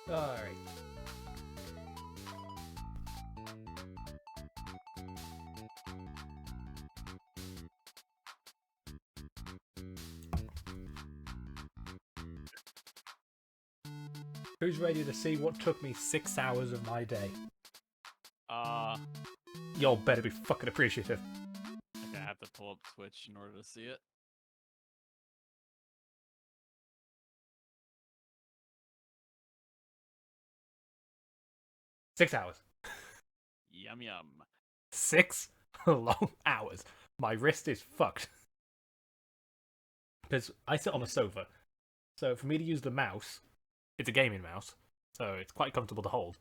Alright. Who's ready to see what took me 6 hours of my day? Uh, Y'all better be fucking appreciative. okay, I have to pull up Twitch in order to see it. Six hours. Yum yum. 6 long hours. My wrist is fucked. Because I sit on a sofa. So for me to use the mouse, it's a gaming mouse. So it's quite comfortable to hold.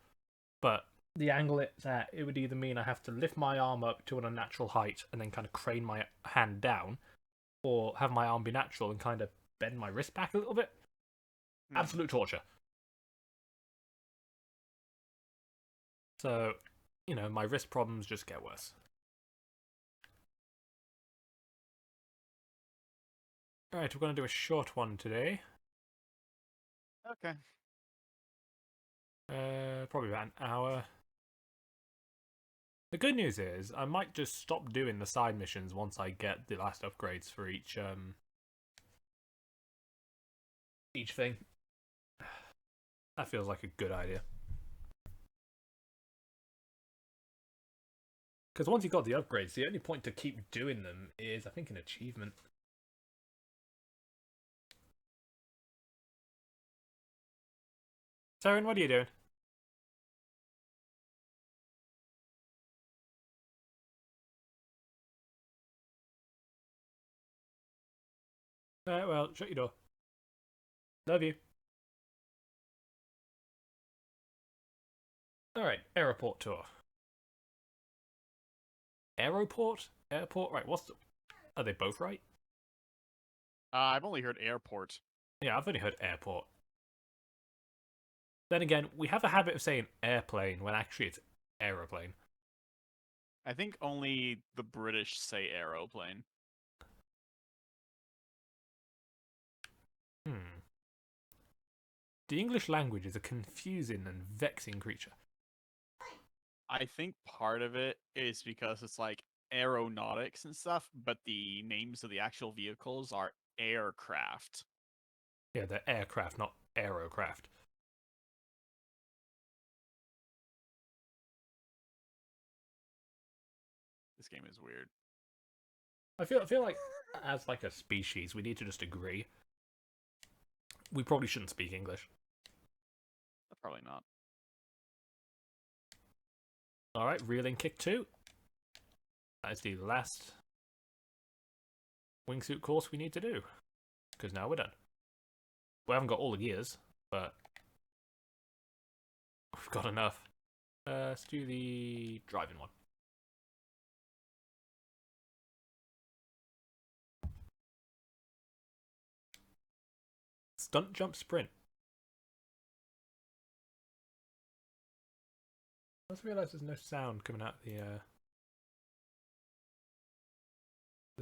But the angle it's at, it would either mean I have to lift my arm up to an unnatural height and then kind of crane my hand down, or have my arm be natural and kind of bend my wrist back a little bit. Absolute torture. So, my wrist problems just get worse. Alright, we're going to do a short one today. Okay. Probably about an hour. The good news is, I might just stop doing the side missions once I get the last upgrades for each thing. That feels like a good idea. Because once you've got the upgrades, the only point to keep doing them is, I think, an achievement. Taryn, what are you doing? Well, shut your door. Love you. Alright, aeroport tour. Aeroport? Airport? Right, Are they both right? I've only heard airport. Yeah, I've only heard airport. Then again, we have a habit of saying airplane when actually it's aeroplane. I think only the British say aeroplane. Hmm. The English language is a confusing and vexing creature. I think part of it is because it's like aeronautics and stuff, but the names of the actual vehicles are aircraft. Yeah, they're aircraft, not aerocraft. This game is weird. I feel like as like a species, we need to just agree. We probably shouldn't speak English. Probably not. Alright, reeling kick 2. That is the last wingsuit course we need to do. Because now we're done. We haven't got all the gears, but we've got enough. Let's do the driving one. Stunt jump sprint. I just realised there's no sound coming out the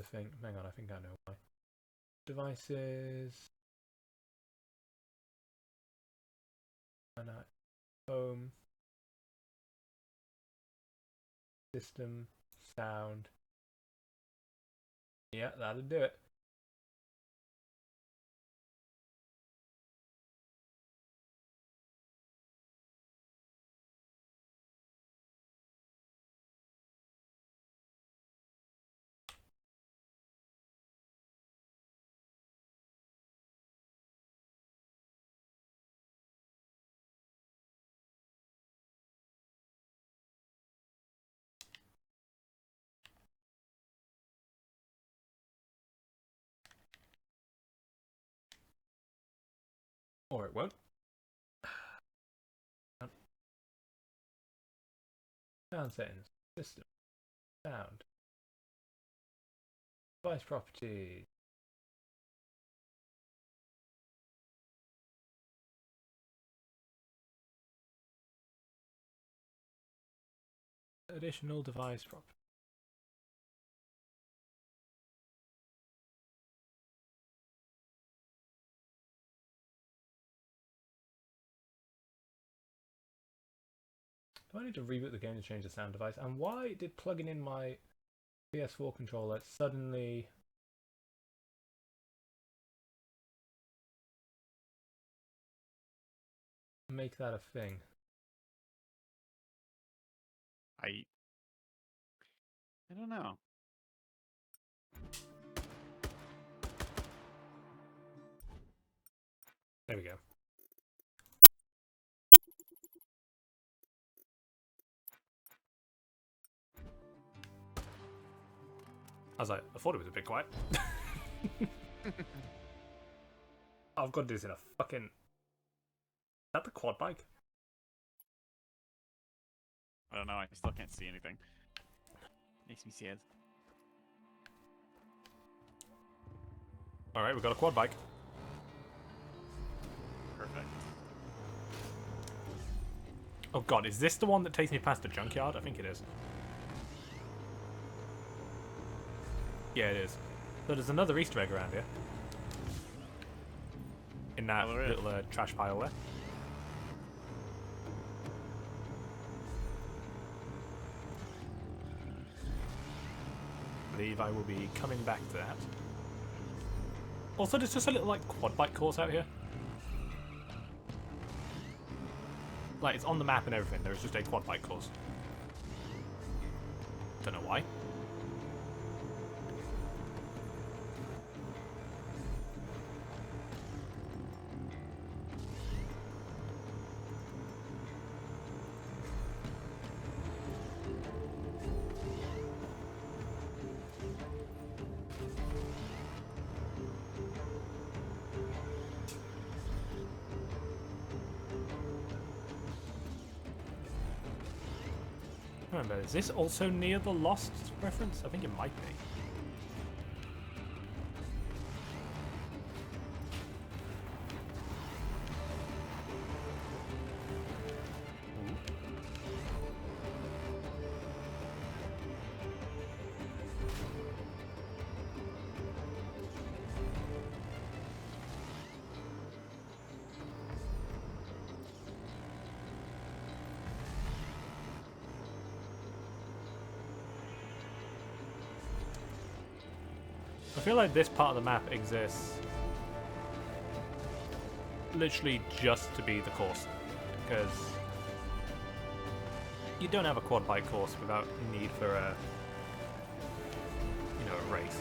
thing. Hang on, I think I know why. Devices. Home. System. Sound. Yeah, that'll do it. Or it won't. Sound settings. System. Sound. Device properties. Additional device properties. Do I need to reboot the game to change the sound device? And why did plugging in my PS4 controller suddenly... make that a thing? I don't know. There we go. I was like, I thought it was a bit quiet. I've got to do this in a fucking... Is that the quad bike? I don't know. I still can't see anything. Makes me sad. Alright, we've got a quad bike. Perfect. Oh god, is this the one that takes me past the junkyard? I think it is. Yeah, it is. So there's another Easter egg around here. In that little trash pile there. I believe I will be coming back to that. Also, there's just a little, like, quad bike course out here. Like, it's on the map and everything. There's just a quad bike course. Don't know why. Remember, is this also near the Lost reference? I think it might be. I feel like this part of the map exists literally just to be the course, because you don't have a quad bike course without need for a, you know, a race.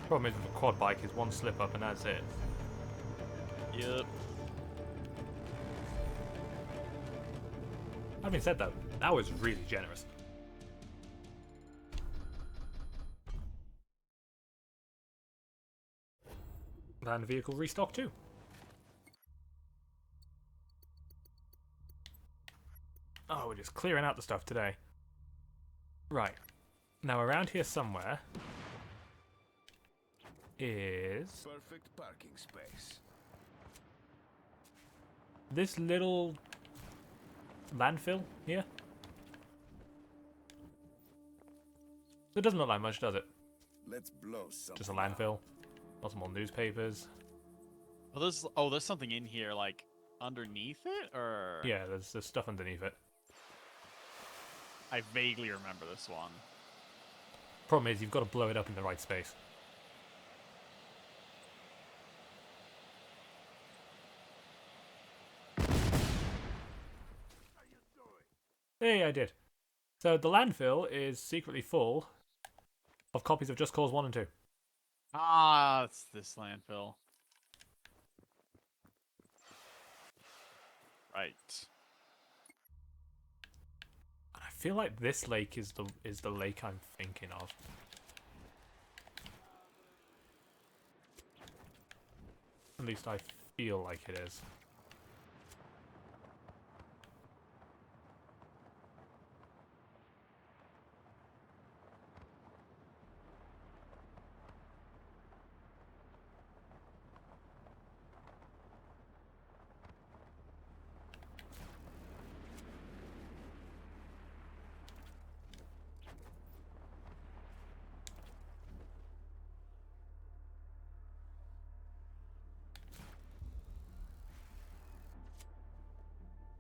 Problem is with a quad bike is one slip up and that's it. Yep. Having said that, that was really generous. And vehicle restock too. Oh, we're just clearing out the stuff today. Right. Now around here somewhere is perfect parking space. This little landfill here. It doesn't look like much, does it? Let's blow something. Just a landfill. Lots more newspapers. Well, there's something in here like underneath it, or Yeah, there's stuff underneath it. I vaguely remember this one. Problem is, you've got to blow it up in the right space. Hey, I did. So the landfill is secretly full of copies of Just Cause 1 and 2. Ah, it's this landfill. Right. I feel like this lake is the lake I'm thinking of. At least I feel like it is.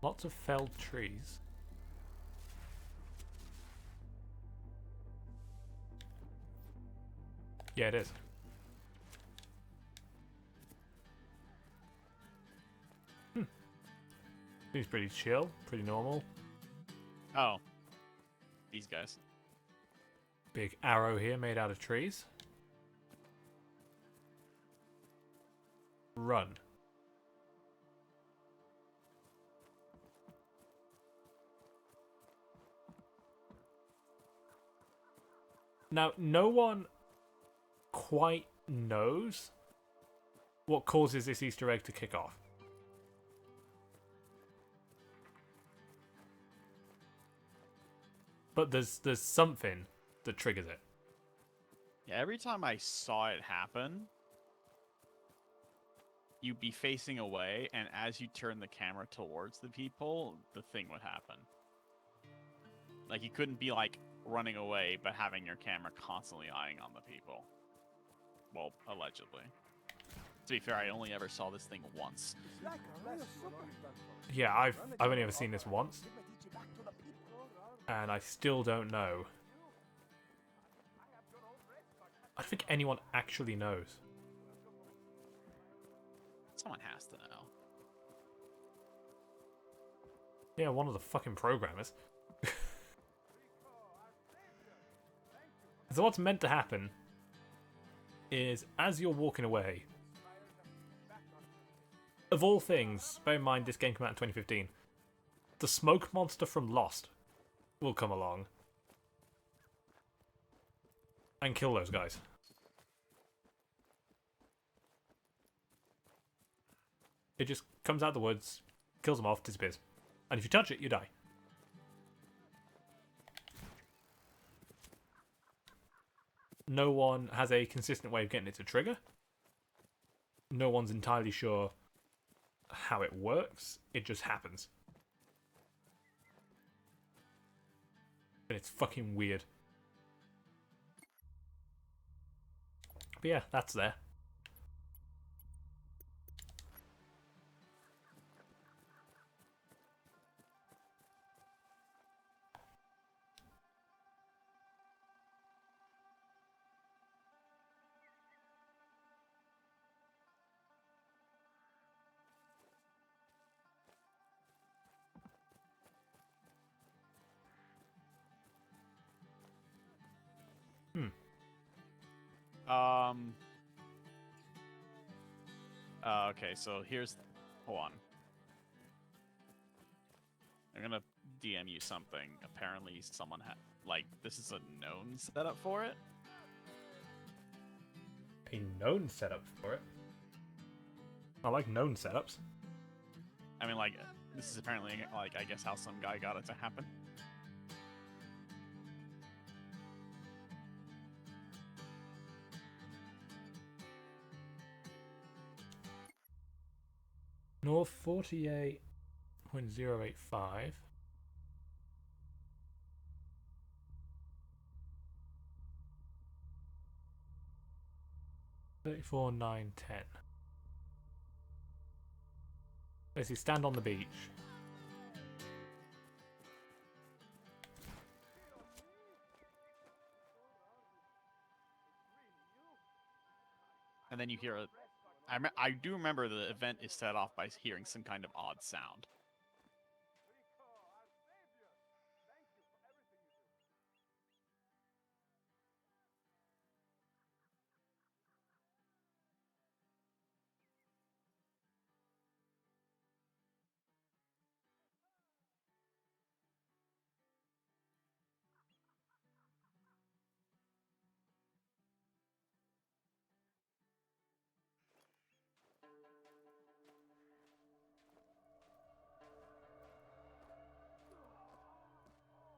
Lots of felled trees. Yeah, it is. Seems pretty chill, pretty normal. Oh. These guys. Big arrow here made out of trees. Run. Now, no one quite knows what causes this Easter egg to kick off. But there's something that triggers it. Yeah, every time I saw it happen, you'd be facing away, and as you turn the camera towards the people, the thing would happen. Like, you couldn't be, like, running away, but having your camera constantly eyeing on the people. Well, allegedly. To be fair, I only ever saw this thing once. Yeah, I've only ever seen this once. And I still don't know. I don't think anyone actually knows. Someone has to know. Yeah, one of the fucking programmers. So what's meant to happen is, as you're walking away, of all things, bear in mind this game came out in 2015, the smoke monster from Lost will come along and kill those guys. It just comes out of the woods, kills them off, disappears. And if you touch it, you die. No one has a consistent way of getting it to trigger. No one's entirely sure how it works. It just happens. And it's fucking weird. But yeah, that's there. Okay, so here's... Hold on. I'm gonna DM you something. Apparently someone had... Like, this is a known setup for it. A known setup for it. I like known setups. I mean, like, this is apparently, like, I guess how some guy got it to happen. North 48.085. $34,910. Basically, stand on the beach. And then you hear a... I do remember the event is set off by hearing some kind of odd sound.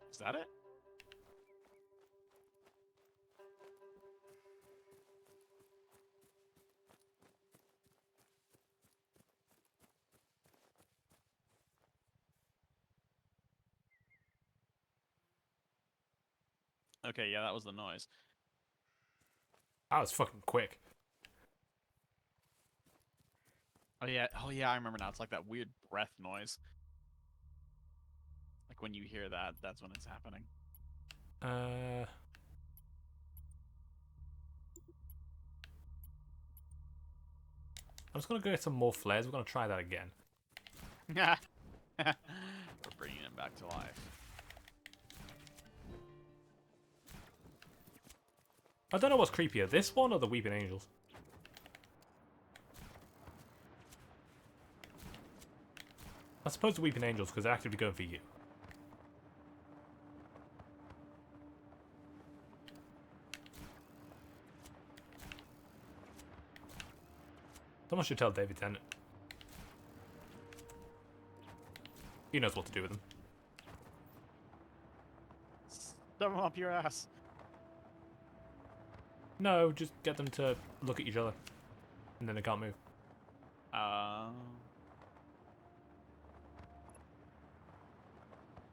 Is that it? Okay, yeah, that was the noise. That was fucking quick. Oh yeah, I remember now. It's like that weird breath noise. Like when you hear that, that's when it's happening. I'm just gonna go get some more flares. We're gonna try that again. We're bringing him back to life. I don't know what's creepier, this one or the Weeping Angels. I suppose the Weeping Angels because they're actively going for you. Someone should tell David Tennant. He knows what to do with them. Shove him up your ass. No, just get them to look at each other. And then they can't move.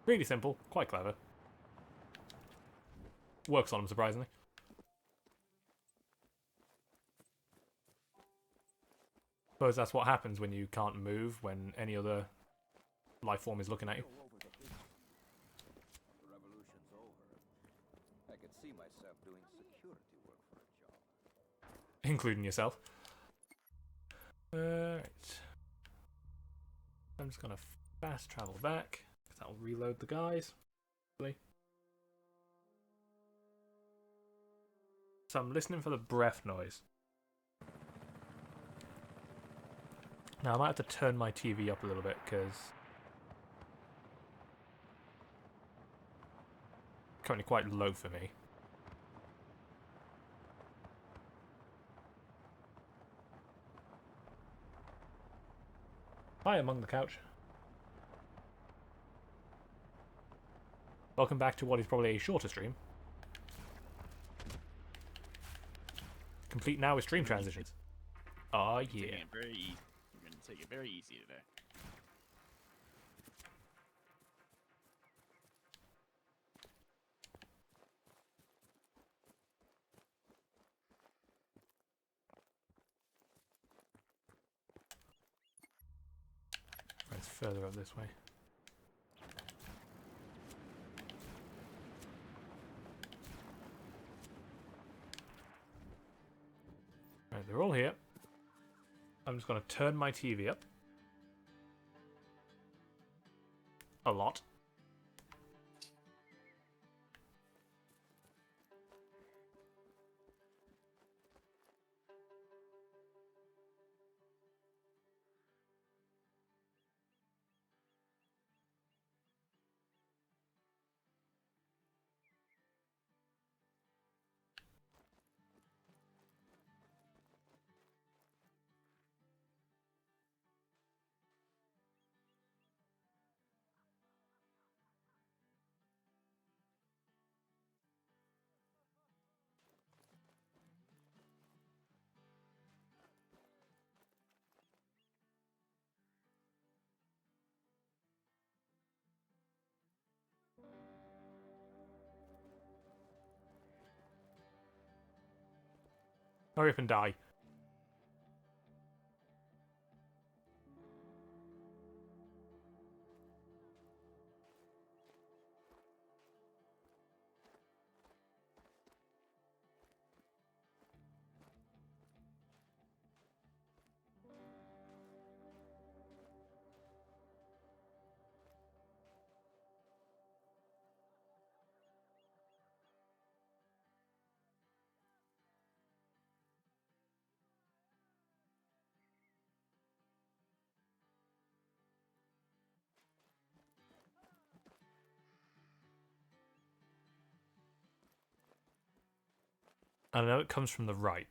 Really simple, quite clever. Works on them, surprisingly. Suppose that's what happens when you can't move when any other life form is looking at you. The revolution's over. I could see myself doing security work for a job. Including yourself. Right. I'm just gonna fast travel back, because that'll reload the guys. So I'm listening for the breath noise. Now I might have to turn my TV up a little bit, because it's currently quite low for me. Hi, Among the Couch. Welcome back to what is probably a shorter stream. Complete now with stream transitions. Oh yeah. Taking it very easy. We're gonna take it very easy today. It's further up this way. Right, they're all here. I'm just going to turn my TV up. A lot. Hurry up and die. I know it comes from the right.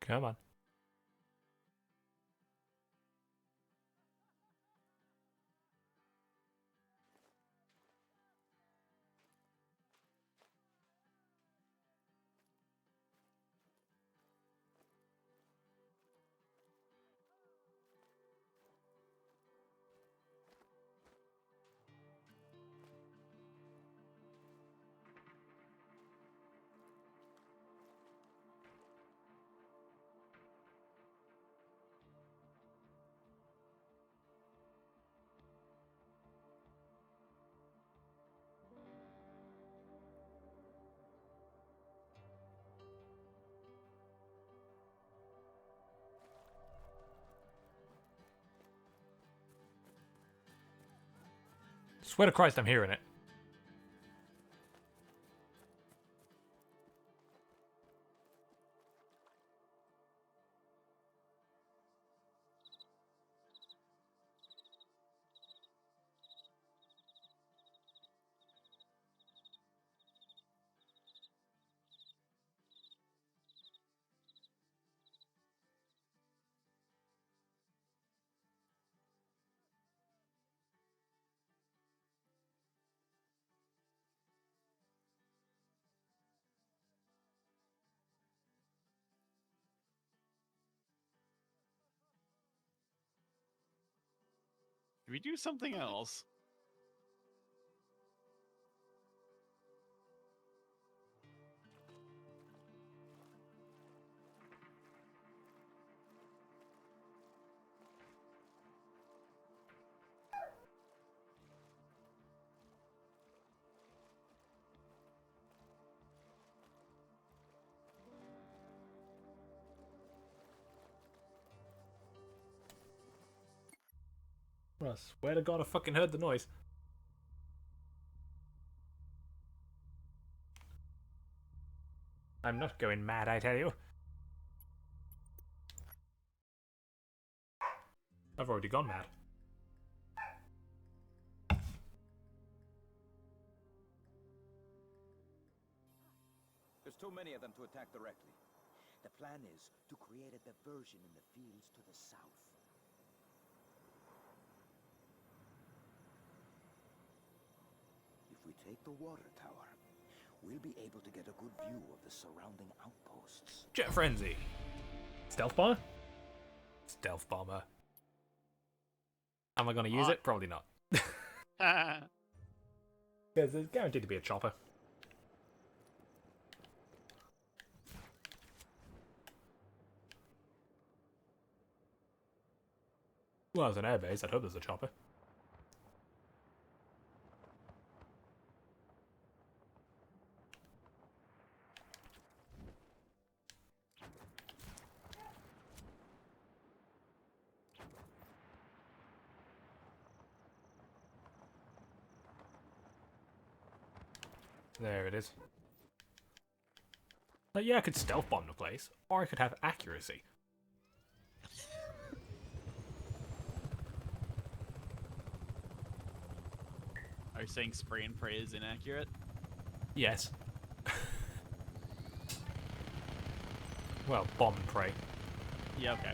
Come on. Swear to Christ, I'm hearing it. Can we do something else? I swear to God, I fucking heard the noise. I'm not going mad, I tell you. I've already gone mad. There's too many of them to attack directly. The plan is to create a diversion in the fields to the south. If we take the water tower, we'll be able to get a good view of the surrounding outposts. Jet Frenzy. Stealth bomber? Stealth bomber. Am I going to use it? Probably not. Because there's guaranteed to be a chopper. Well, it's an airbase. I'd hope there's a chopper. There it is. Yeah, I could stealth bomb the place, or I could have accuracy. Are you saying spray and pray is inaccurate? Yes. Well, bomb and pray. Yeah, okay.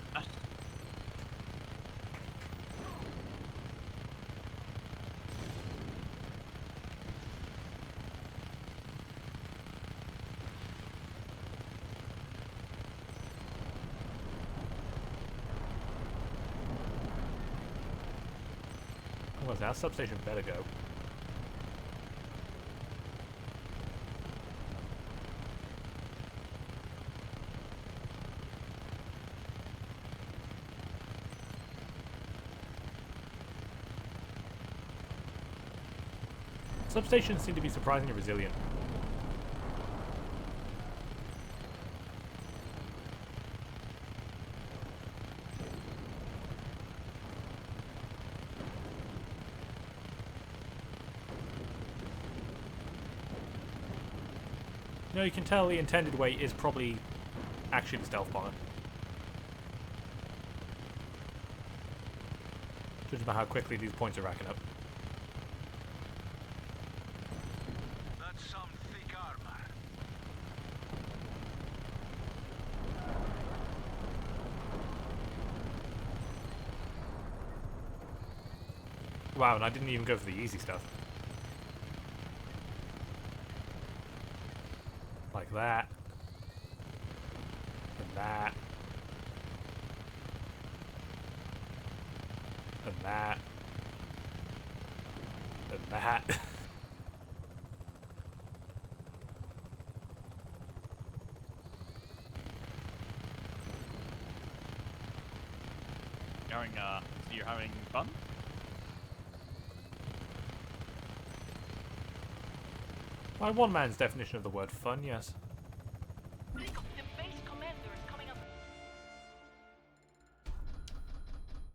Well, that substation better go. Substations seem to be surprisingly resilient. No, you can tell the intended way is probably actually the stealth bomber. Judging by how quickly these points are racking up. That's some thick armor. Wow, and I didn't even go for the easy stuff. Like that. And that. And that. And that. So you're having fun? By one man's definition of the word fun, yes. The base commander is coming up.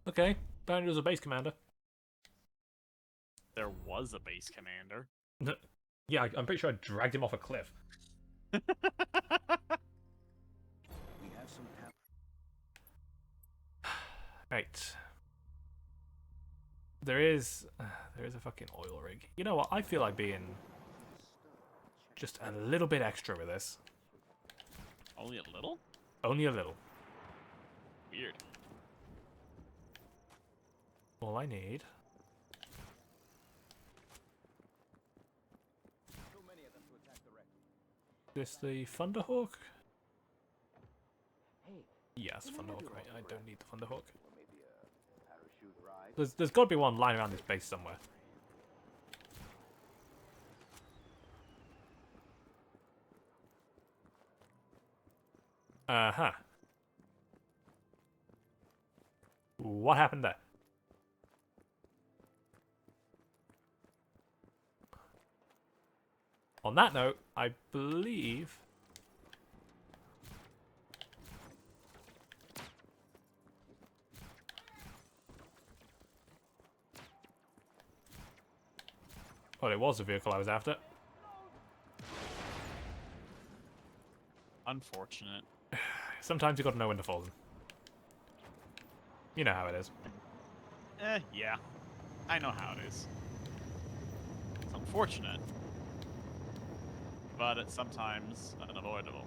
Okay, apparently there's a base commander. There was a base commander. Yeah, I'm pretty sure I dragged him off a cliff. We have some tap. Right. There is a fucking oil rig. You know what? I feel like being just a little bit extra with this. Only a little? Only a little. Weird. All I need. Too many of them to attack directly. This the Thunderhawk? Hey, Yes, Thunderhawk, right. I don't need the Thunderhawk. or maybe a parachute ride. There's got to be one lying around this base somewhere. Uh-huh. What happened there? On that note, I believe... Well, it was the vehicle I was after. Unfortunate. Sometimes you got to know when to fold them. You know how it is. Yeah. I know how it is. It's unfortunate. But it's sometimes unavoidable.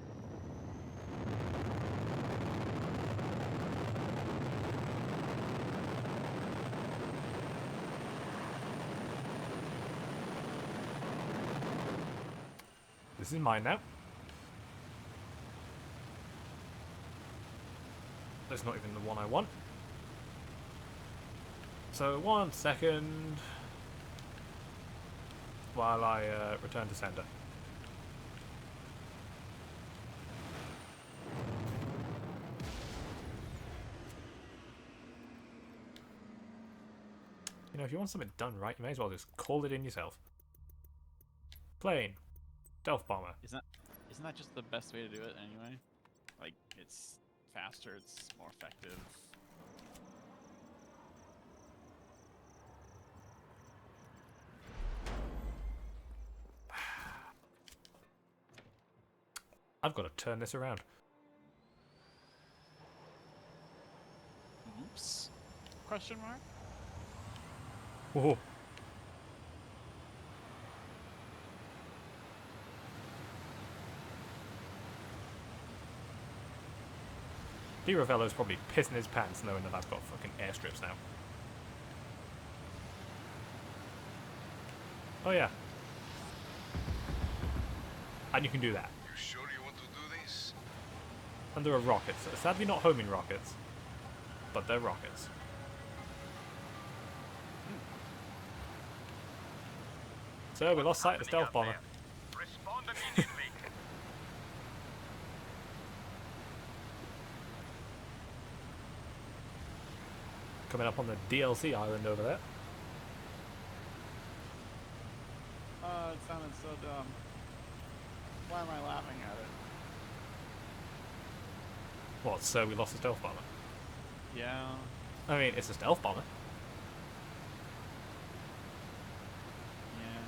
This is mine now. That's not even the one I want. So 1 second while I return to sender. You know, if you want something done right, you may as well just call it in yourself. Plane. Stealth bomber. Isn't that just the best way to do it anyway? Like, it's faster, it's more effective. I've got to turn this around. Oops. Question mark? Whoa. D. Ravello's probably pissing his pants knowing that I've got fucking airstrips now. Oh yeah. And you can do that. You sure you want to do this? And there are rockets. Sadly not homing rockets. But they're rockets. So we lost sight of the stealth bomber. Respond immediately. Coming up on the DLC island over there. It sounded so dumb. Why am I laughing at it? What, so we lost the stealth bomber? Yeah. I mean, it's a stealth bomber. Yeah.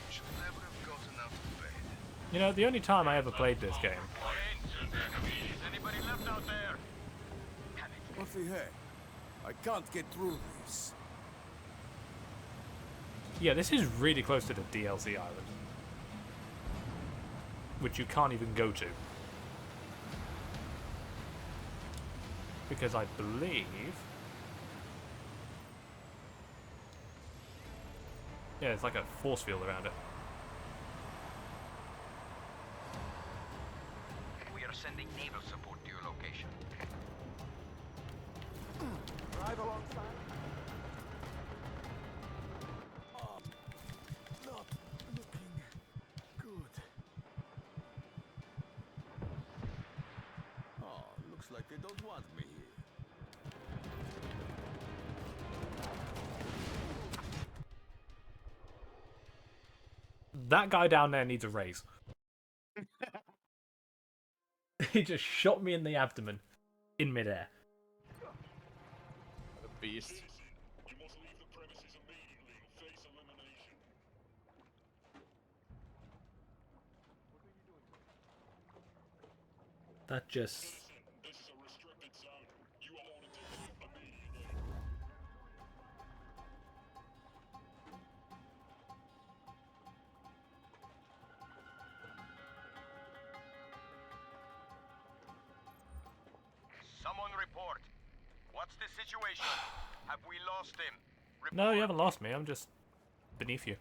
Should never have gotten out of bed. You know, the only time I ever played this game, Is anybody left out there? What the heck? I can't get through this. Yeah, this is really close to the DLC island, which you can't even go to. Because I believe... Yeah, it's like a force field around it. We are sending naval support to your location. Drive alongside. Not looking good. Oh, looks like they don't want me here. That guy down there needs a raise. He just shot me in the abdomen in midair. The beast. You must leave the premises immediately or face elimination. That just... This is a restricted zone. You are monitored immediately. Someone report. What's the situation? Have we lost him? No, you haven't lost me. I'm just beneath you.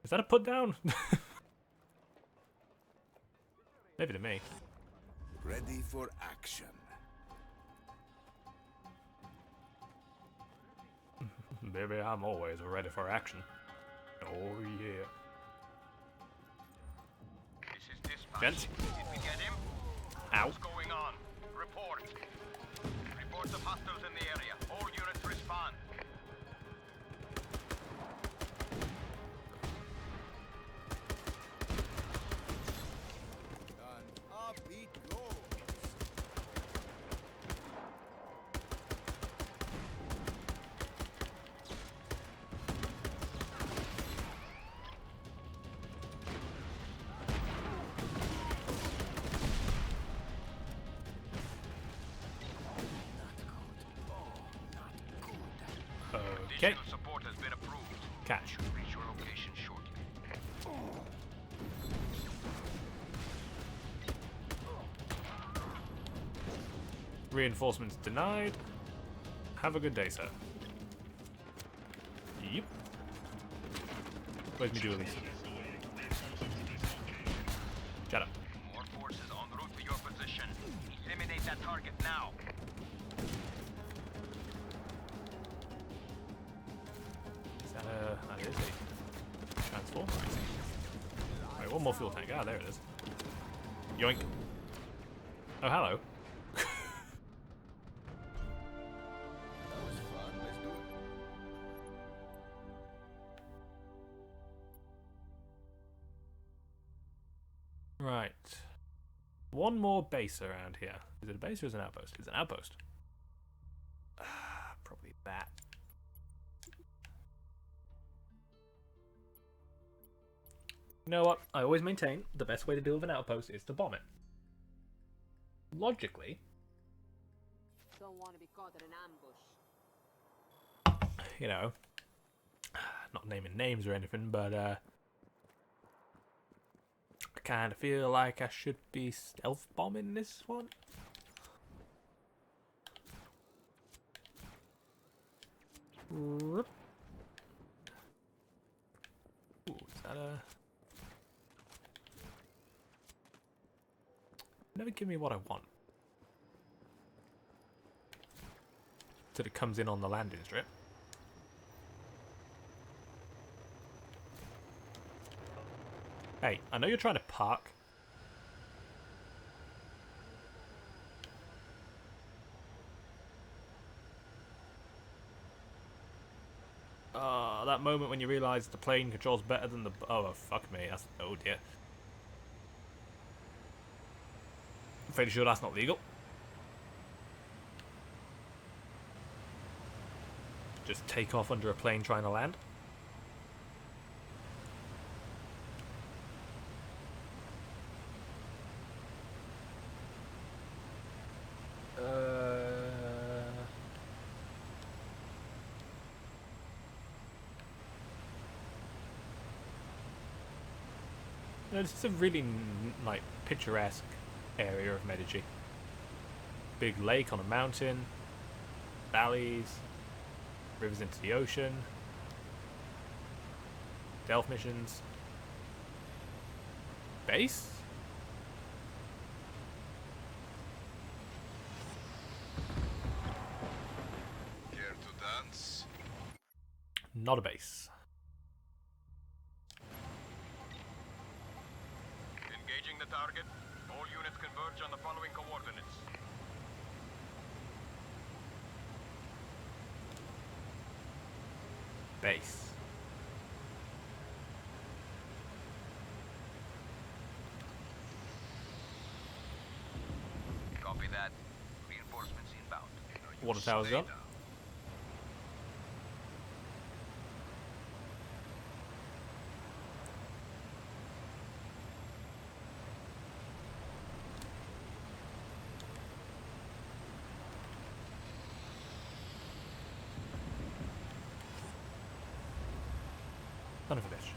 Is that a put down? Maybe to me. Ready for action. Maybe I'm always ready for action. Oh yeah. This is dispatch. Gents. Did we get him? Ow. What's going on? Report. Reports of hostiles in the area. All units respond. And up it goes. Okay. Additional support has been approved. Catch. Reach your location shortly. Reinforcements denied. Have a good day, sir. Yep. Where's me do this? Shut up. More forces en route to your position. Eliminate that target now. Is that that is a transformer, I see. Wait, one more fuel tank. Ah, there it is. Yoink. Oh, hello. That was fun. Let's do it. Right. One more base around here. Is it a base or is it an outpost? It's an outpost. Probably that. You know what? I always maintain the best way to deal with an outpost is to bomb it. Logically, Don't want to be caught in an ambush. you know, not naming names or anything, but I kind of feel like I should be stealth bombing this one. Ooh, is that a... Never give me what I want. Till it comes in on the landing strip. Hey, I know you're trying to park. That moment when you realise the plane controls better than the... Oh, fuck me. That's... Oh, dear. I'm fairly sure that's not legal. Just take off under a plane trying to land. No, this is a really like picturesque area of Medici. Big lake on a mountain, valleys, rivers into the ocean, stealth missions, base. Care to dance? Not a base. Engaging the target. All units converge on the following coordinates. Base. Copy that. Reinforcements inbound. Water tower's up. Son of a bitch.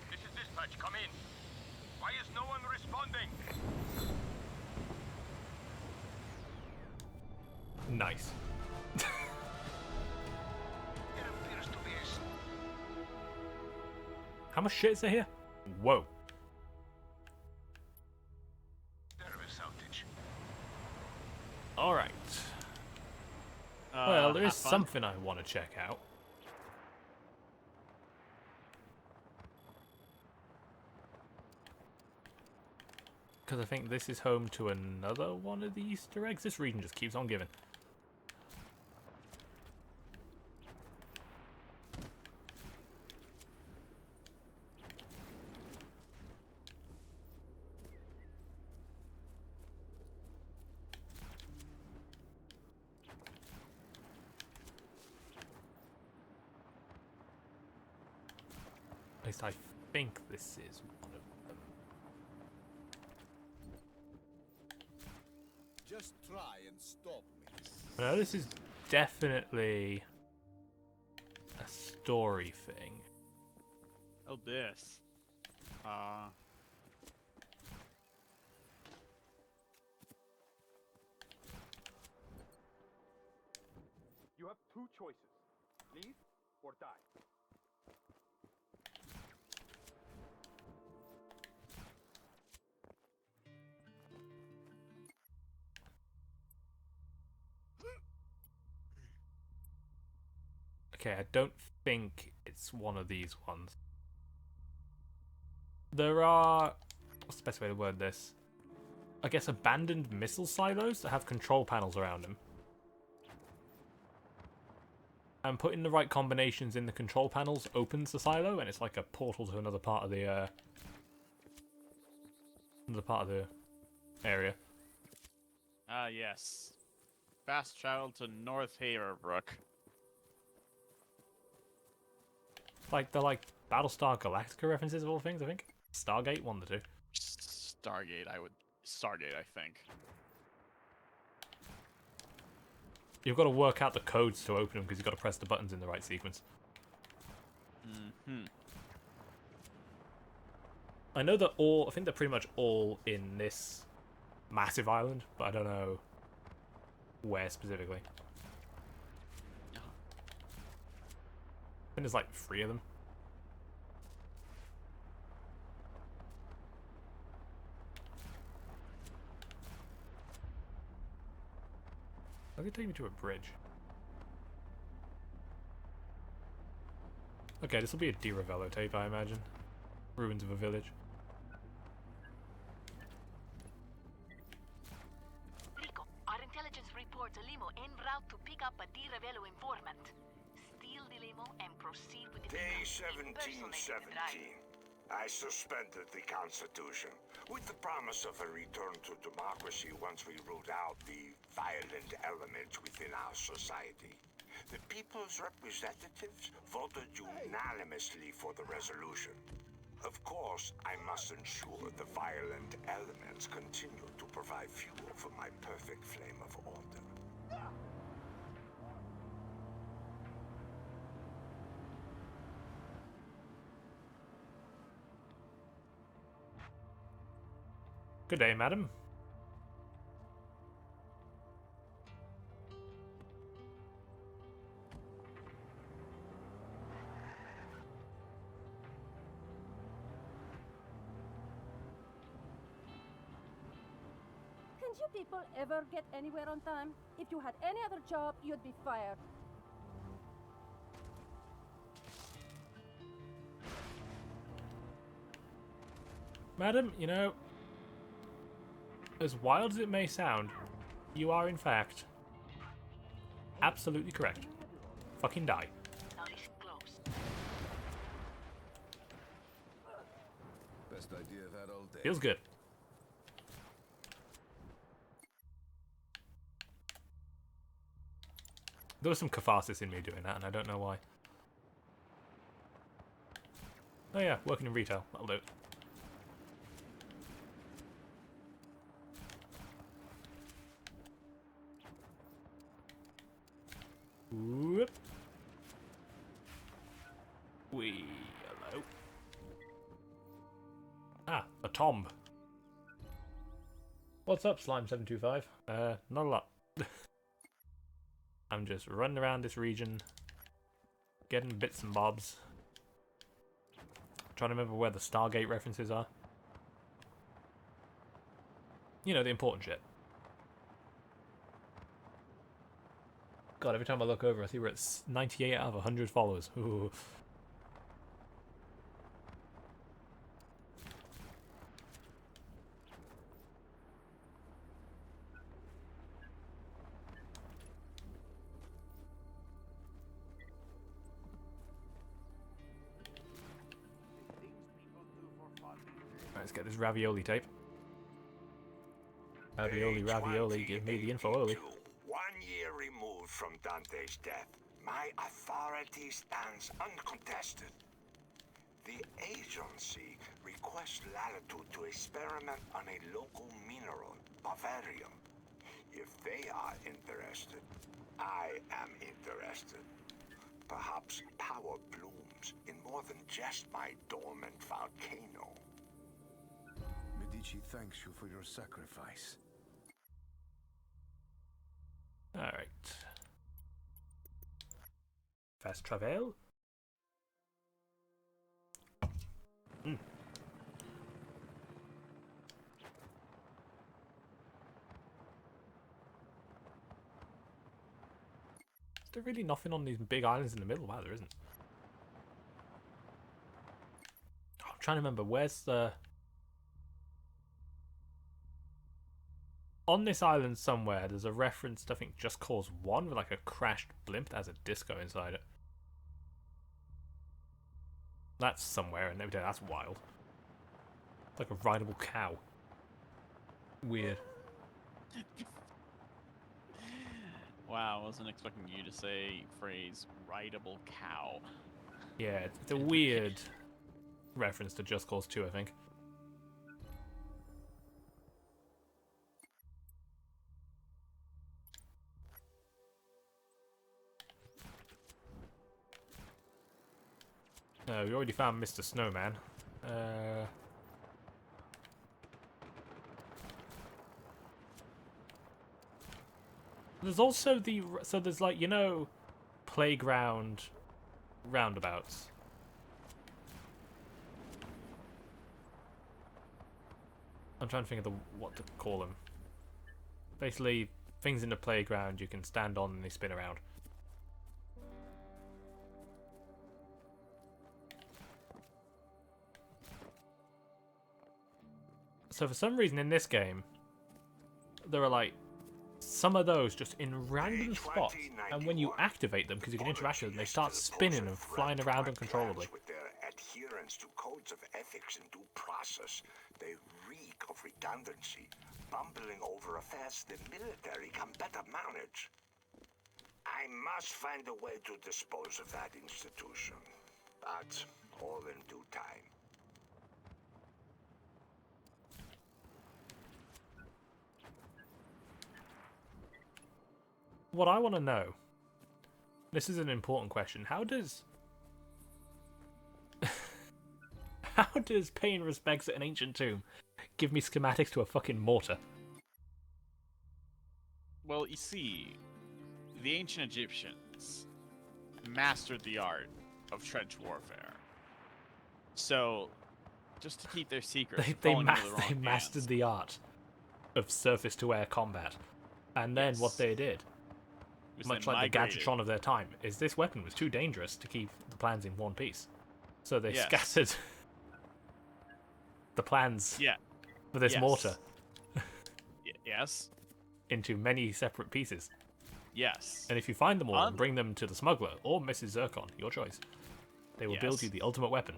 This is dispatch. Come in. Why is no one responding? Nice. There appears to be a How much shit is there here? Whoa. service outage. Alright. Well, there is have fun. something I want to check out. Because I think this is home to another one of the Easter eggs. This region just keeps on giving. At least I think this is one of them. Just try and stop me. No, this is definitely a story thing. Oh, this. You have two choices. Leave or die. Okay, I don't think it's one of these ones. There are... What's the best way to word this? I guess abandoned missile silos that have control panels around them. And putting the right combinations in the control panels opens the silo, and it's like a portal to another part of the area. Ah, yes. Fast travel to North Haverbrook. Like they're like Battlestar Galactica references of all things, I think. Stargate, one of the two. Stargate, I think. You've got to work out the codes to open them because you've got to press the buttons in the right sequence. Mm-hmm. I know I think they're pretty much all in this massive island, but I don't know where specifically. I think there's like 3 of them. Look, it take me to a bridge. Okay, this will be a Di Ravello tape, I imagine. Ruins of a village. Rico, our intelligence reports a limo en route to pick up a Di Ravello informant. Steal the limo and proceed with the Day pickup. Impersonate the driver. 1717. I suspended the Constitution with the promise of a return to democracy once we root out the violent elements within our society. The people's representatives voted unanimously for the resolution. Of course, I must ensure the violent elements continue to provide fuel for my perfect flame of order. Good day, madam. Can't you people ever get anywhere on time? If you had any other job, you'd be fired. Madam, you know, as wild as it may sound, you are in fact absolutely correct. Fucking die. Nice close. Best idea I've had all day. Feels good. There was some catharsis in me doing that, and I don't know why. Oh yeah, working in retail. That'll do. Whoop. Hello. Ah, a tomb. What's up, Slime725? Not a lot. I'm just running around this region, getting bits and bobs. Trying to remember where the Stargate references are. You know, the important shit. God, every time I look over, I see we're at 98 out of 100 followers. Ooh. Let's get this ravioli tape. Ravioli, give me the info early. 1 year removed from Dante's death, my authority stands uncontested. The agency requests Latitude to experiment on a local mineral, Bavarium. If they are interested, I am interested. Perhaps power blooms in more than just my dormant volcano. Medici thanks you for your sacrifice. Alright. Fast travel. Is there really nothing on these big islands in the middle? Wow, there isn't. Oh, I'm trying to remember, where's the... On this island somewhere, there's a reference to, I think, Just Cause 1 with like a crashed blimp that has a disco inside it. That's somewhere, and that's wild. It's like a rideable cow. Weird. Wow, I wasn't expecting you to say phrase rideable cow. Yeah, it's a weird reference to Just Cause 2, I think. We already found Mr. Snowman. There's also the... So there's like, you know, playground roundabouts. I'm trying to think of what to call them. Basically, things in the playground you can stand on and they spin around. So for some reason in this game, there are like some of those just in random spots, and when you activate them, because you can interact with them, they start spinning and flying around uncontrollably. With their adherence to codes of ethics and due process, they reek of redundancy, bumbling over affairs the military can better manage. I must find a way to dispose of that institution, but all in due time. what I want to know, this is an important question, how does paying respects at an ancient tomb give me schematics to a fucking mortar? Well, you see, the ancient Egyptians mastered the art of trench warfare. So, just to keep their secrets, They falling into the wrong mastered hands, the art of surface-to-air combat. And then what Yes. they did, was much then like the migrated. Gadgetron of their time, is this weapon was too dangerous to keep the plans in one piece. So they Yes. scattered the plans Yeah. for this Yes. mortar Yes. into many separate pieces. Yes. And if you find them all and bring them to the smuggler or Mrs. Zircon, your choice, they will build Yes. you the ultimate weapon.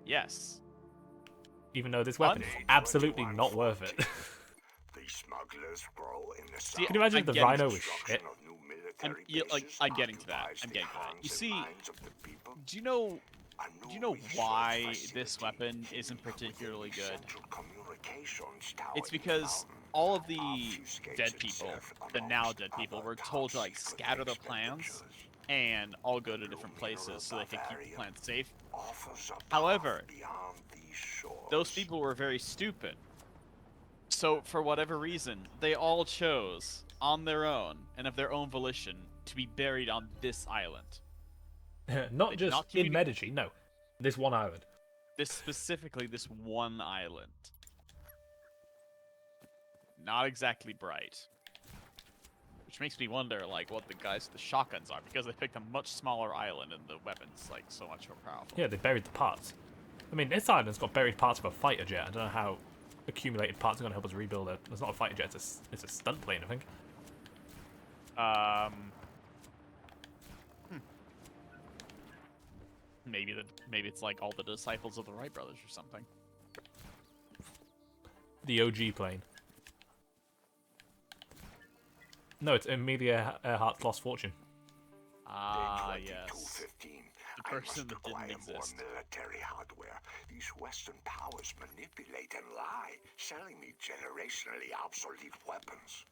Yes. Even though this weapon is absolutely not worth it. The smugglers grow in the See, Can you imagine I'm if the getting Rhino to was shit? I'm getting to that. I'm getting to that. You see, do you know why this weapon isn't particularly good? It's because all of the dead people, the now dead people, were told to like scatter their plans and all go to different places so they can keep the plans safe. However, those people were very stupid. So for whatever reason, they all chose on their own and of their own volition to be buried on this island. Not They did just not in communi- Medici, no. This one island. Specifically this one island. Not exactly bright. Which makes me wonder, like, what the guys with the shotguns are, because they picked a much smaller island and the weapon's, like, so much more powerful. Yeah, they buried the parts. I mean, this island's got buried parts of a fighter jet. I don't know how accumulated parts are going to help us rebuild it. It's not a fighter jet, it's a stunt plane, I think. Maybe it's like all the disciples of the Wright brothers or something. The OG plane. No, it's Amelia Earhart's Lost Fortune. Ah, yes. The person that didn't exist. Military hardware. These Western powers manipulate and lie, selling me generationally obsolete weapons.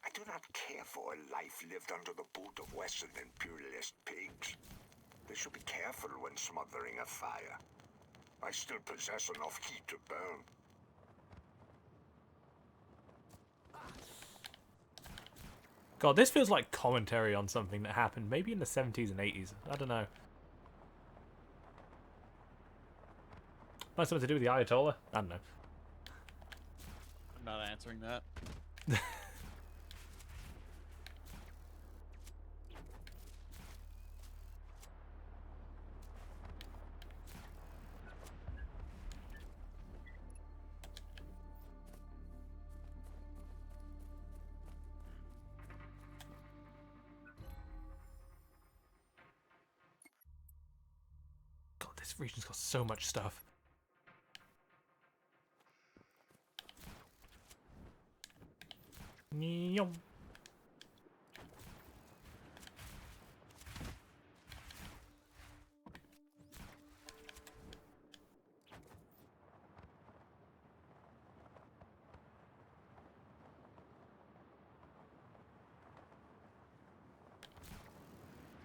I do not care for a life lived under the boot of Western imperialist pigs. They should be careful when smothering a fire. I still possess enough heat to burn. God, this feels like commentary on something that happened maybe in the 70s and 80s. I don't know. Might have something to do with the Ayatollah? I don't know. I'm not answering that. God, this region's got so much stuff. Nyom.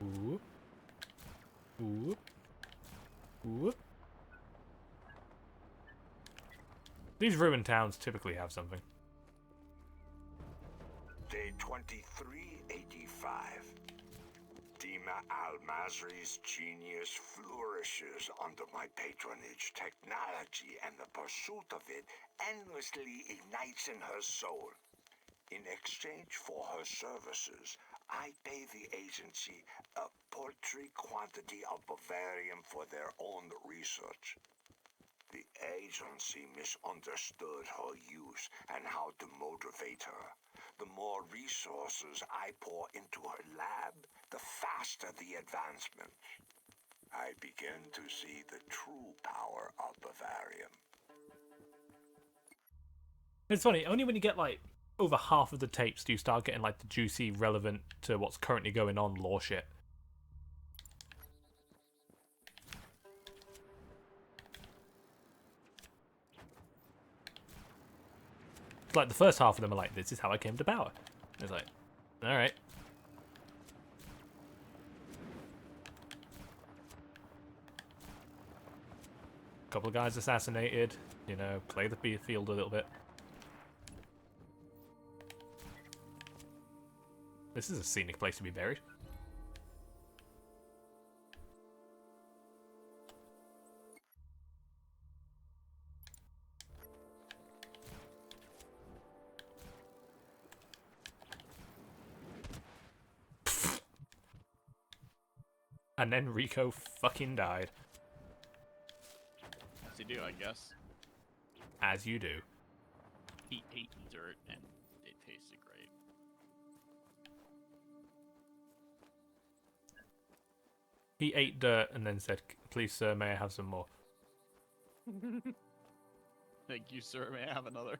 Ooh. Ooh. Ooh. These ruined towns typically have something. Day 2385. Dima Al-Masri's genius flourishes under my patronage. Technology and the pursuit of it endlessly ignites in her soul. In exchange for her services, I pay the agency a paltry quantity of Bavarium for their own research. The agency misunderstood her use and how to motivate her. The more resources I pour into her lab, the faster the advancement. I begin to see the true power of Bavarium. It's funny, only when you get like over half of the tapes do you start getting like the juicy, relevant to what's currently going on lore shit. It's like the first half of them are like, this is how I came to power. It's like, Alright. Couple of guys assassinated. You know, play the field a little bit. This is a scenic place to be buried. And then Rico fucking died. As you do, I guess. As you do. He ate dirt and it tasted great. He ate dirt and then said, "Please, sir, may I have some more?" Thank you, sir. May I have another?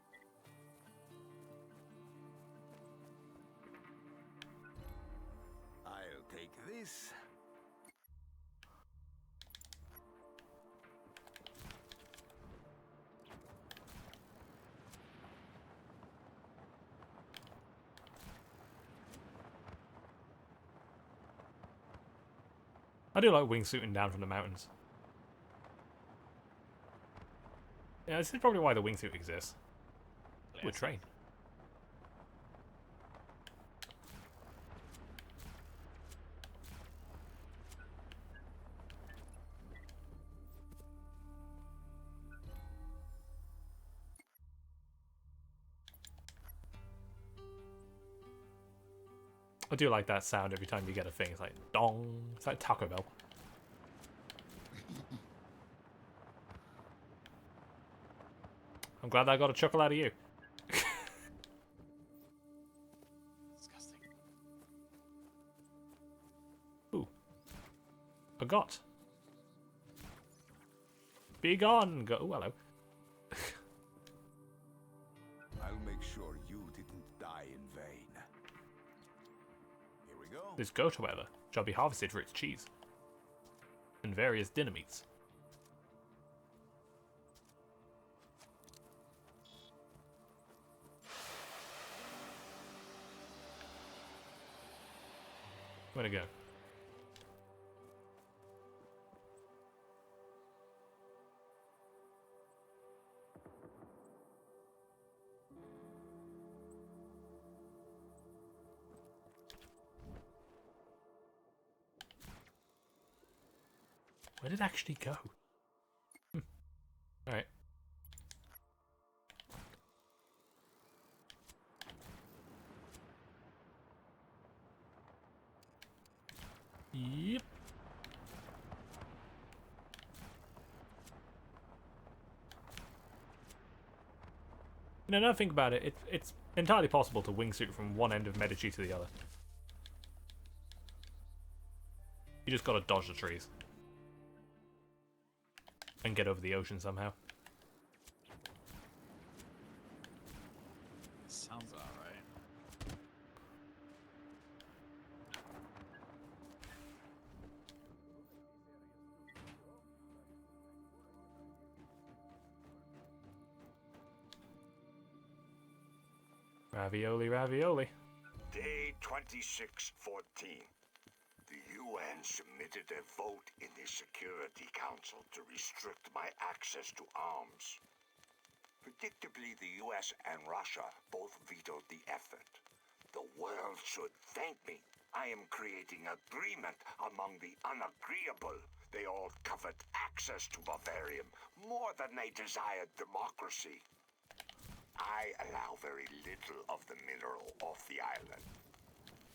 I'll take this. I do like wingsuiting down from the mountains. Yeah, this is probably why the wingsuit exists. Ooh, a train. I do like that sound every time you get a thing. It's like dong. It's like Taco Bell. I'm glad I got a chuckle out of you. Disgusting. Ooh. A got. Be gone. Go. Ooh, hello. I'll make sure you didn't die in vain. Here we go. This goat, however, shall be harvested for its cheese and various dinner meats. Where'd it go? Where did it actually go? Alright. Yep. No, now think about it. It's entirely possible to wingsuit from one end of Medici to the other. You just gotta dodge the trees. And get over the ocean somehow. Sounds alright. Ravioli, ravioli. Day 2614. The UN submitted a vote in the Security Council to restrict my access to arms. Predictably, the US and Russia both vetoed the effort. The world should thank me. I am creating agreement among the unagreeable. They all covet access to Bavarium more than they desired democracy. I allow very little of the mineral off the island,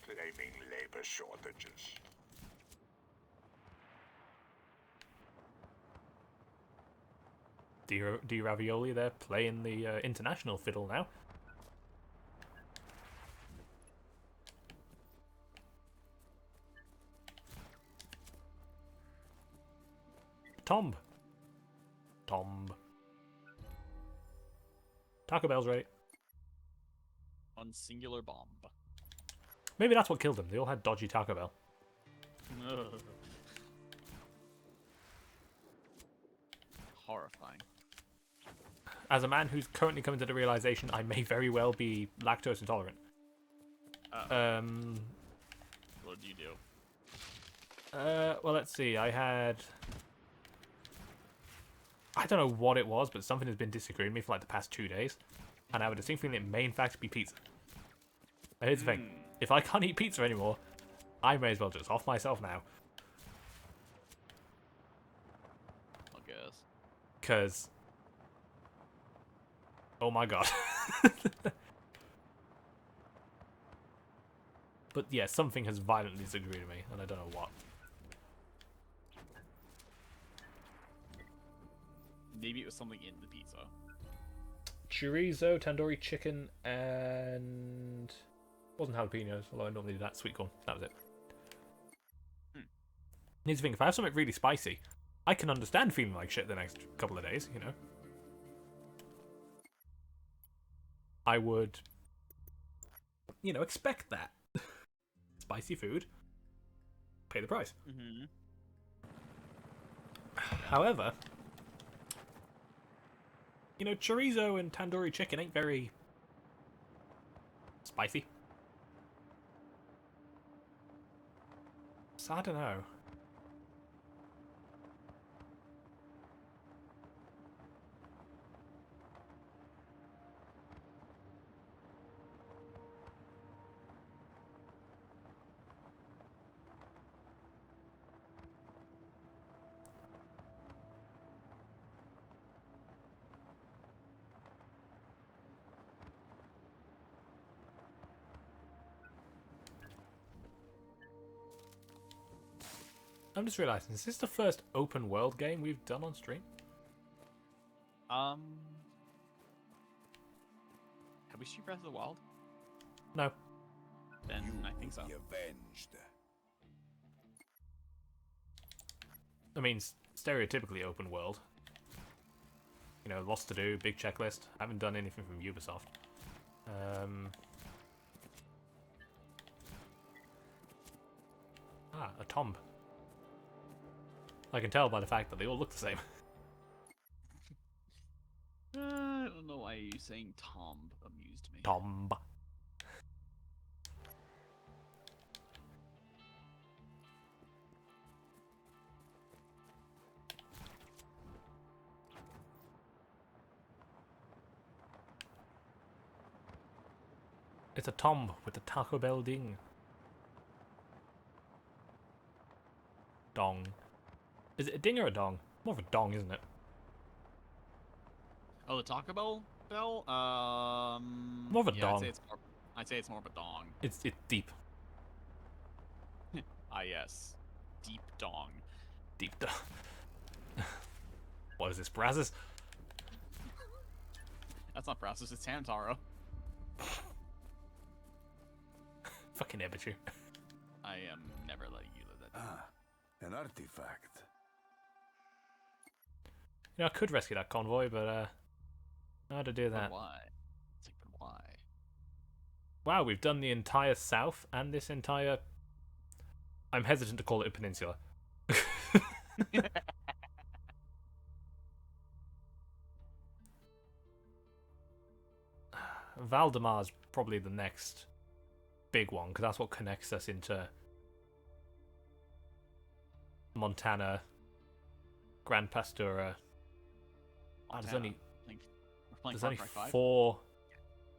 claiming labor shortages. D Ravioli there playing the international fiddle now. Tomb. Taco Bell's ready. On singular bomb. Maybe that's what killed them. They all had dodgy Taco Bell. Horrifying. As a man who's currently coming to the realization I may very well be lactose intolerant. Uh-oh. What did you do? Well, let's see. I don't know what it was, but something has been disagreeing with me for like the past 2 days, and I have a distinct feeling it may in fact be pizza. Now, here's the thing: if I can't eat pizza anymore, I may as well just off myself now. I guess. Because, oh my god. But yeah, something has violently disagreed with me, and I don't know what. Maybe it was something in the pizza. Chorizo, tandoori chicken, and wasn't jalapenos, although I normally do that. Sweet corn. That was it. Here's the thing: if I have something really spicy, I can understand feeling like shit the next couple of days. You know, I would, expect that. Spicy food, pay the price. Mm-hmm. However, chorizo and tandoori chicken ain't very spicy. So I don't know. I'm just realizing, is this the first open world game we've done on stream? Have we streamed Breath of the Wild? No. Then I think so. Be avenged. I mean, stereotypically open world. Lots to do, big checklist. Haven't done anything from Ubisoft. A tomb. I can tell by the fact that they all look the same. I don't know why you saying tomb amused me. Tomb. It's a tomb with a Taco Bell ding. Dong. Is it a ding or a dong? More of a dong, isn't it? Oh, the Taco Bell? More of a yeah, dong. I'd say it's more of a dong. It's deep. Ah, yes. Deep dong. Deep dong. What is this, Brazos? That's not Brazos, it's Hamtaro. Fucking amateur. I am never letting you live that. An artifact. I could rescue that convoy, but how to do that? But why? It's like, but why? Wow, we've done the entire south and this entire... I'm hesitant to call it a peninsula. Valdemar's probably the next big one, because that's what connects us into Montana, Grand Pastura. There's only We're there's playing only Far Cry 5? 4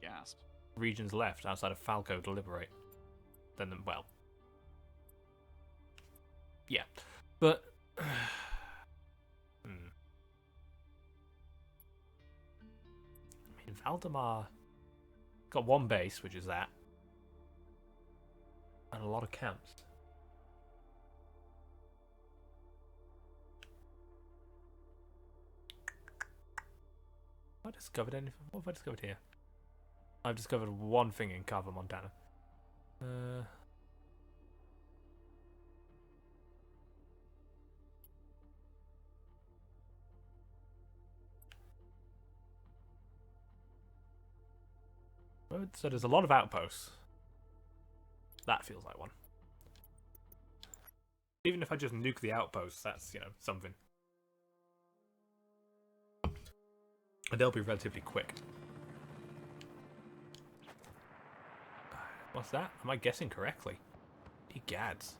Gasp. regions left outside of Falco to liberate. Then, well, yeah, but I mean, Valdemar got one base, which is that, and a lot of camps. Have I discovered anything? What have I discovered here? I've discovered one thing in Carver, Montana. So there's a lot of outposts. That feels like one. Even if I just nuke the outposts, that's, something. And they'll be relatively quick. What's that? Am I guessing correctly? Egads.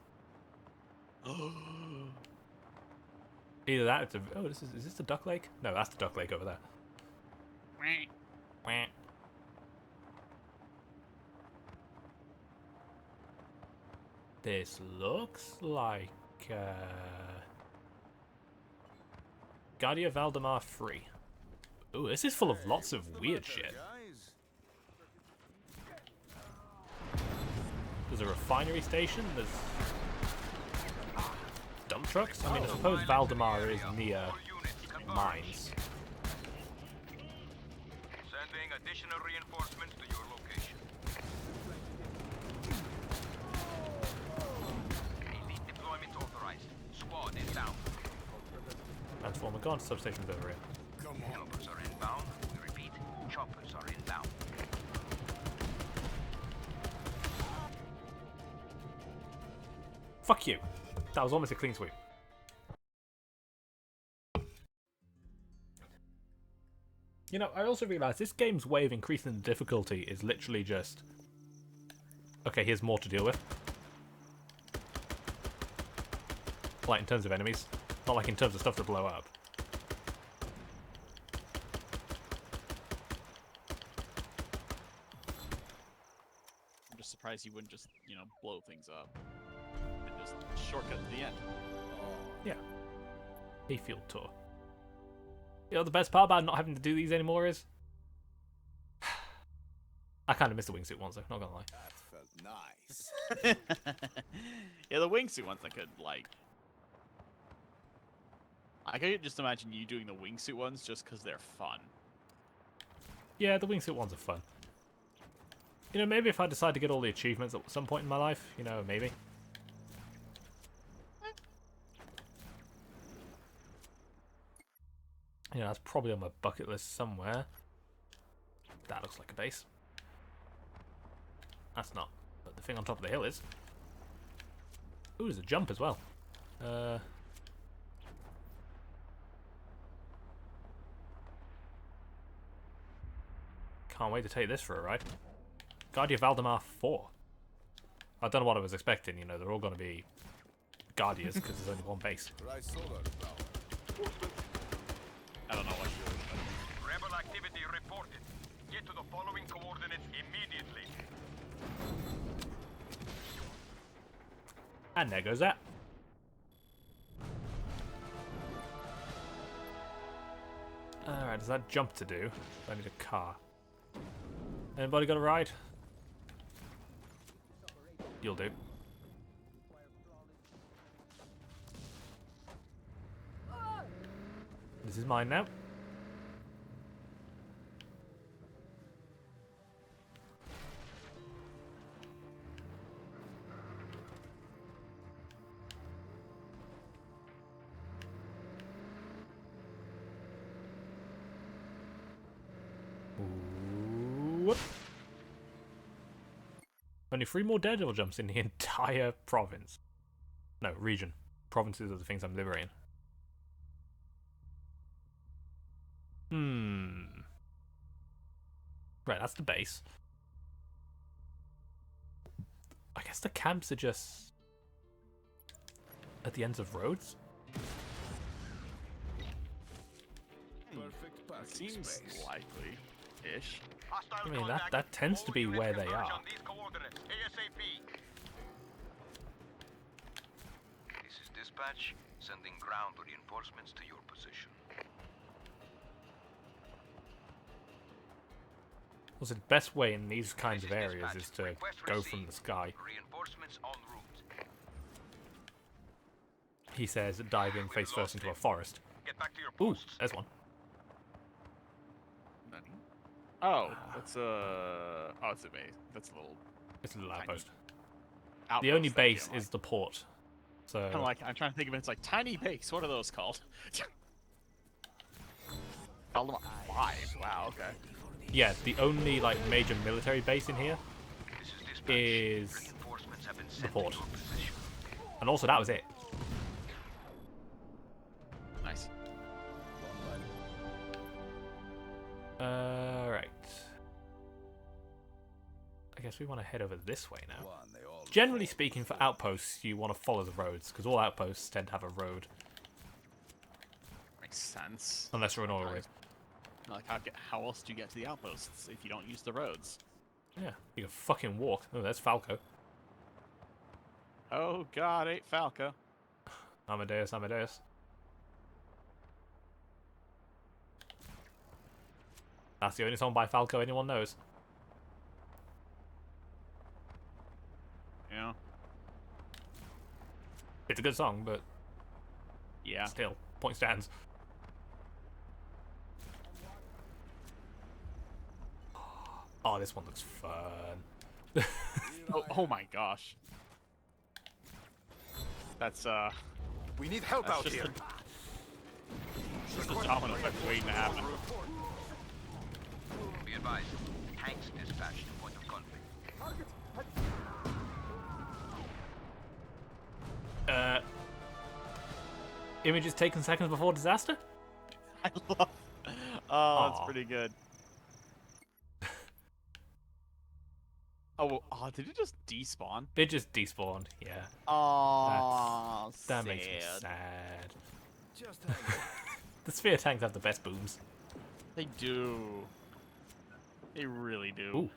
Either that, it's a... Oh, is this the Duck Lake? No, that's the Duck Lake over there. Wah. This looks like... Guardia Valdemar 3. Ooh, this is full of lots of weird shit. There's a refinery station, there's... dump trucks? I mean, I suppose Valdemar is near mines. Sending additional reinforcements to your location. Elite deployment authorized. Squad is down. Transformer gone, substation's over here. Choppers are inbound. We repeat, choppers are inbound. Fuck you. That was almost a clean sweep. You know, I also realised this game's way of increasing the difficulty is literally just... Okay, here's more to deal with. Like, in terms of enemies. Not like in terms of stuff to blow up. I'm just surprised you wouldn't just, you know, blow things up. And just shortcut to the end. Yeah. Hayfield tour. You know, the best part about not having to do these anymore is... I kind of miss the wingsuit ones, though, not gonna lie. That felt nice. Yeah, the wingsuit ones I could, like... I could just imagine you doing the wingsuit ones just because they're fun. Yeah, the wingsuit ones are fun. You know, maybe if I decide to get all the achievements at some point in my life, you know, maybe. You know, that's probably on my bucket list somewhere. That looks like a base. That's not. But the thing on top of the hill is. Ooh, there's a jump as well. Can't wait to take this for a ride. Guardia Valdemar 4. I don't know what I was expecting, you know, they're all going to be Guardias because there's only one base. I don't know what you're doing. Rebel activity reported. Get to the following coordinates immediately. And there goes that. Alright, there's that jump to do. I need a car. Anybody got a ride? You'll do. This is mine now. Whoop. Only 3 more Daredevil jumps in the entire province. No, region. Provinces are the things I'm liberating. Right, that's the base. I guess the camps are just at the ends of roads. Perfect parking Seems space. likely-ish. I mean, that tends to be where they are. This is dispatch, sending ground reinforcements to your position. Well, the best way in these kinds of areas is to go from the sky. Reinforcements en route. He says, dive in face first into a forest. Get back to your Ooh, posts. there's one. Oh, that's a... Oh, it's a base. That's a little... It's a little outpost. The outpost only that you base like. is the port. So Kind of like, I'm trying to think of it, it's like tiny base. What are those called? Valdemar 5. Wow, okay. yeah, the only like major military base in here This is dispatch. is Reinforcements have been the sent port. to your position. And also that was it. Nice. Right. I guess we want to head over this way now. Come on, they all Generally speaking, for outposts, you want to follow the roads, because all outposts tend to have a road. Makes sense. Unless you're an oil rig. Like, how else do you get to the outposts if you don't use the roads? Yeah, you can fucking walk. Oh, there's Falco. Oh god, 8 Falco. Amadeus, Amadeus. That's the only song by Falco anyone knows. Yeah. It's a good song, but Yeah. still, point stands. Oh, this one looks fun. Oh my gosh. That's We need help that's out just here. just a domino effect waiting to happen. Be advised. Tanks dispatched to point of conflict. Images taken seconds before disaster? I love. Oh, that's Aw. pretty good. Oh, did it just despawn? It just despawned, yeah. Oh, That makes me sad. Just hang on. The sphere tanks have the best booms. They do. They really do.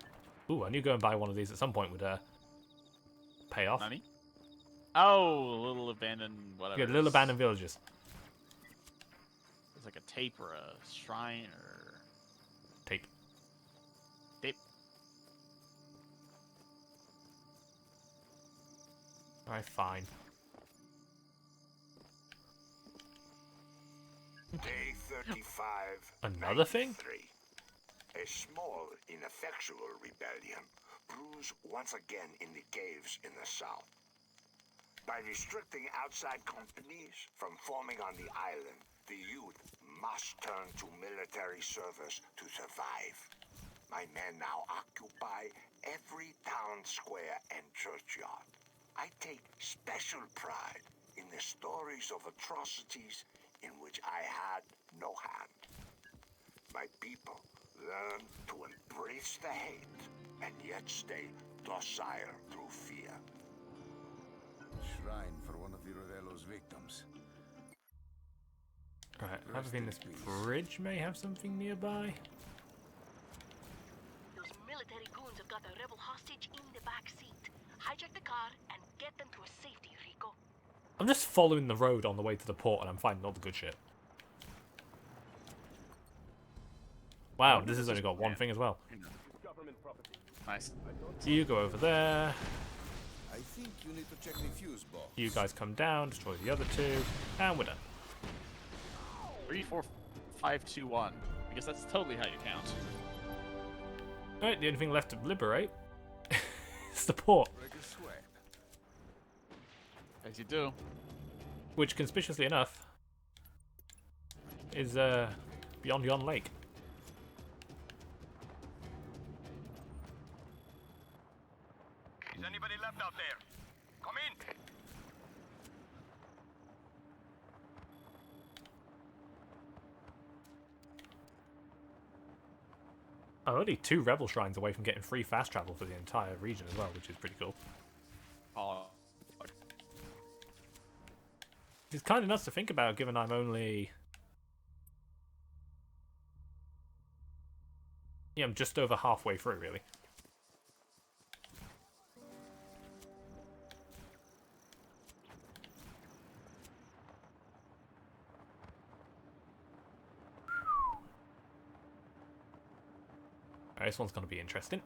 Ooh, I knew going by one of these at some point would pay off. Nani? Oh, little abandoned whatever. Yeah, little abandoned villages. It's like a tape or a shrine or Tape. tape. Alright, fine. Day 35. Another night thing? 3. A small, ineffectual rebellion brews once again in the caves in the south. By restricting outside companies from forming on the island, the youth must turn to military service to survive. My men now occupy every town square and churchyard. I take special pride in the stories of atrocities in which I had no hand. My people learn to embrace the hate and yet stay docile through fear. Shrine for one of the Ravello's victims. Right, I have a feeling this bridge may have something nearby. Those military goons have got a rebel hostage in the back seat. Hijack the car and get them to a safety, Rico. I'm just following the road on the way to the port and I'm finding all the good shit. Wow, this has only got one thing as well. Nice. So you go over there, I think you need to check the fuse box. you guys come down, destroy the other two, and we're done. 3, 4, 5, 2, 1. Because that's totally how you count. Alright, the only thing left to liberate is the port, Break a sweat. As you do. which conspicuously enough is beyond yon lake. Is anybody left out there? Come in. I'm only 2 rebel shrines away from getting free fast travel for the entire region as well, which is pretty cool. Oh, It's kind of nuts to think about, given I'm only... Yeah, I'm just over halfway through, really. Alright, this one's going to be interesting.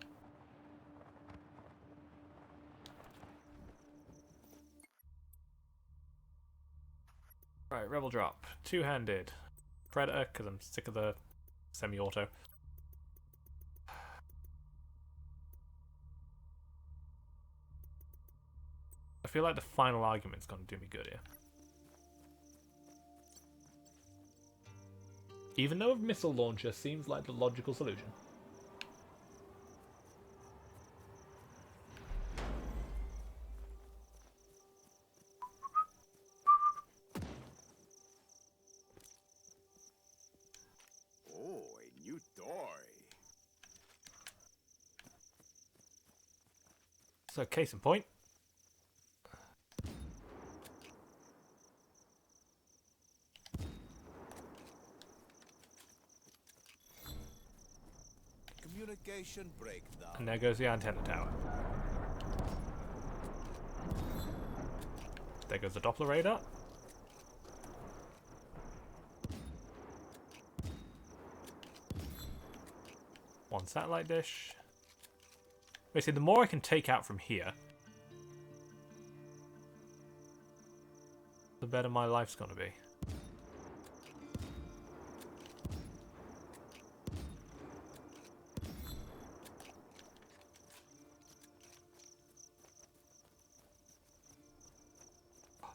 Right, Rebel Drop. Two-handed. Predator, because I'm sick of the semi-auto. I feel like the final argument's going to do me good here. Even though a missile launcher seems like the logical solution. Oh, a new toy. So, case in point. Communication breakdown. And there goes the antenna tower. There goes the Doppler radar. One satellite dish. Basically, the more I can take out from here, the better my life's gonna be.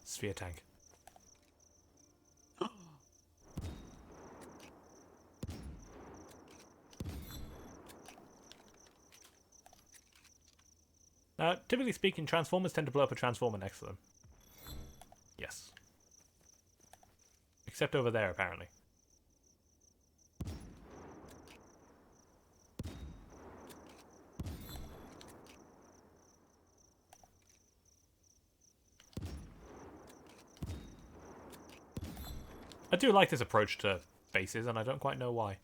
Sphere tank. Typically speaking, Transformers tend to blow up a Transformer next to them. Yes. Except over there, apparently. I do like this approach to bases, and I don't quite know why.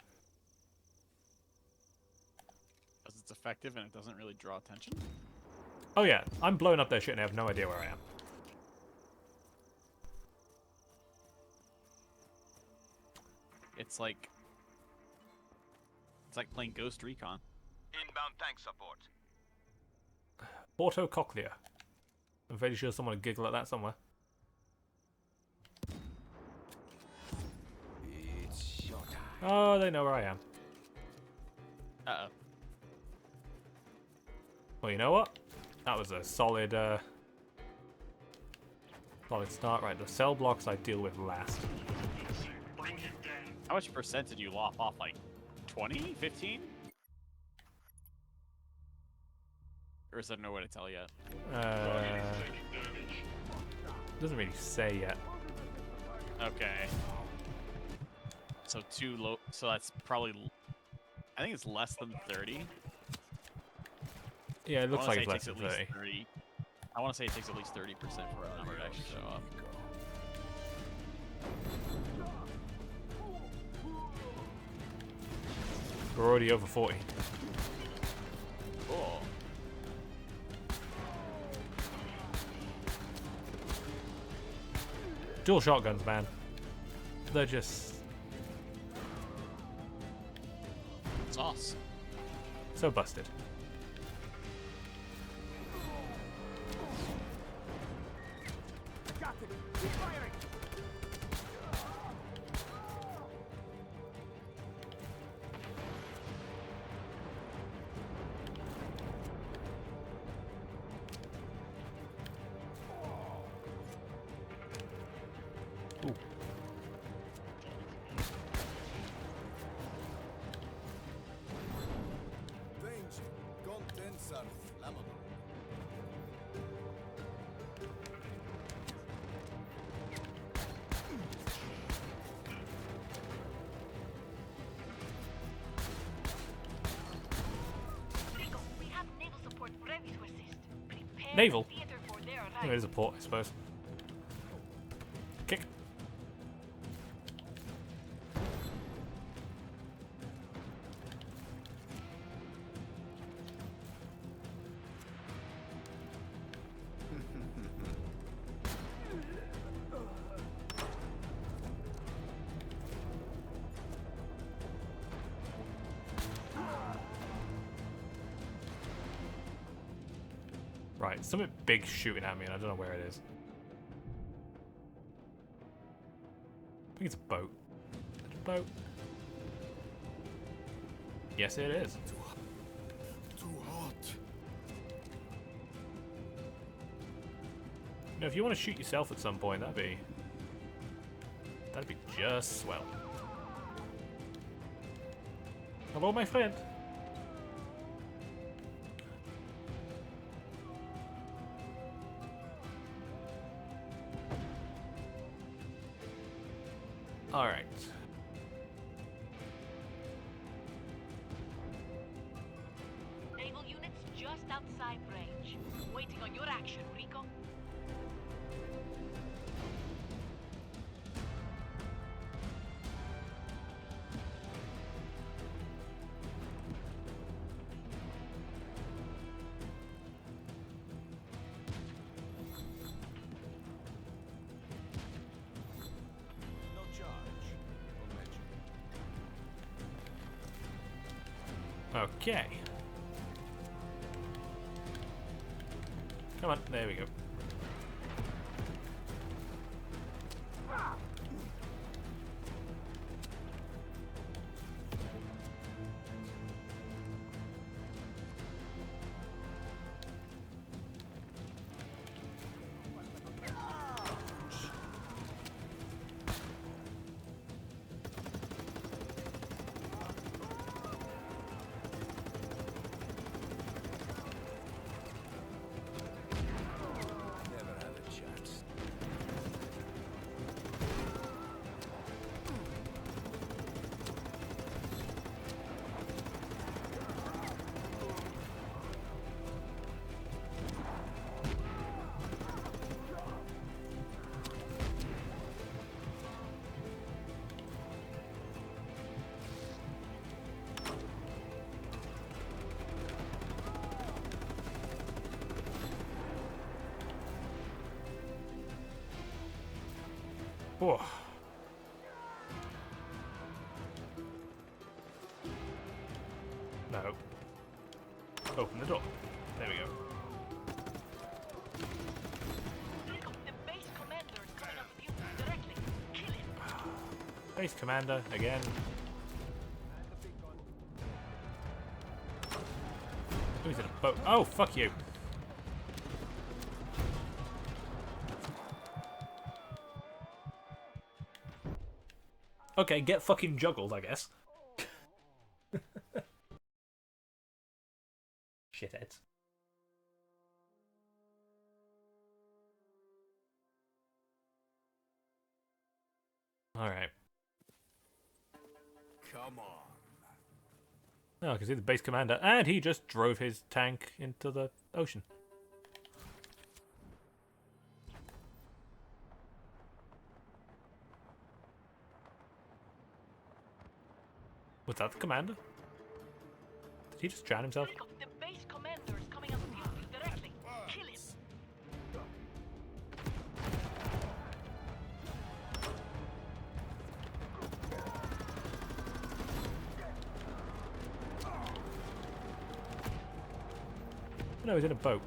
Because it's effective and it doesn't really draw attention. Oh yeah, I'm blowing up their shit and I have no idea where I am. It's like playing Ghost Recon. Inbound tank support. Autocochlea. I'm fairly sure someone would giggle at that somewhere. It's showtime. Oh, they know where I am. Uh-oh. Well, you know what? That was a solid, solid start. Right, the cell blocks I deal with last. How much percent did you lop off? Like 20? 15? Or is there no way to tell yet? Doesn't really say yet. Okay. So too low. So that's probably. I think it's less than 30. Yeah, it looks I wanna like it's say less it than takes 30. at least 30. I want to say it takes at least 30% for a number to actually show up. We're already over 40. Cool. Dual shotguns, man. They're just Sauce. so busted. Got it. Keep firing. Ooh. Danger. Contents are flammable. Rico, we have naval support ready to assist. Prepare Naval? the theater for their Oh, arrival. it is a port, I suppose. Kick. Right, something big shooting at me and I don't know where it is. I think it's a boat. Is it a boat? Yes, it is. Too hot. You know, if you want to shoot yourself at some point, that'd be just swell. Hello, my friend. All right. Naval units just outside range. Waiting on your action, Rico. No charge. Don't mention it. Okay. Come on, there we go. Never had a chance. Whoa. No. Open the door. There we go. Rico, the base commander is coming up with you directly. Kill him. Base commander again. Who's in a boat? Oh, fuck you. Okay, get fucking juggled, I guess. Shitheads. Alright. Come on. Oh, I can see the base commander, and he just drove his tank into the ocean. Was that the commander? Did he just drown himself? Rico, the base commander is coming up with you directly. Kill him. No, he's in a boat.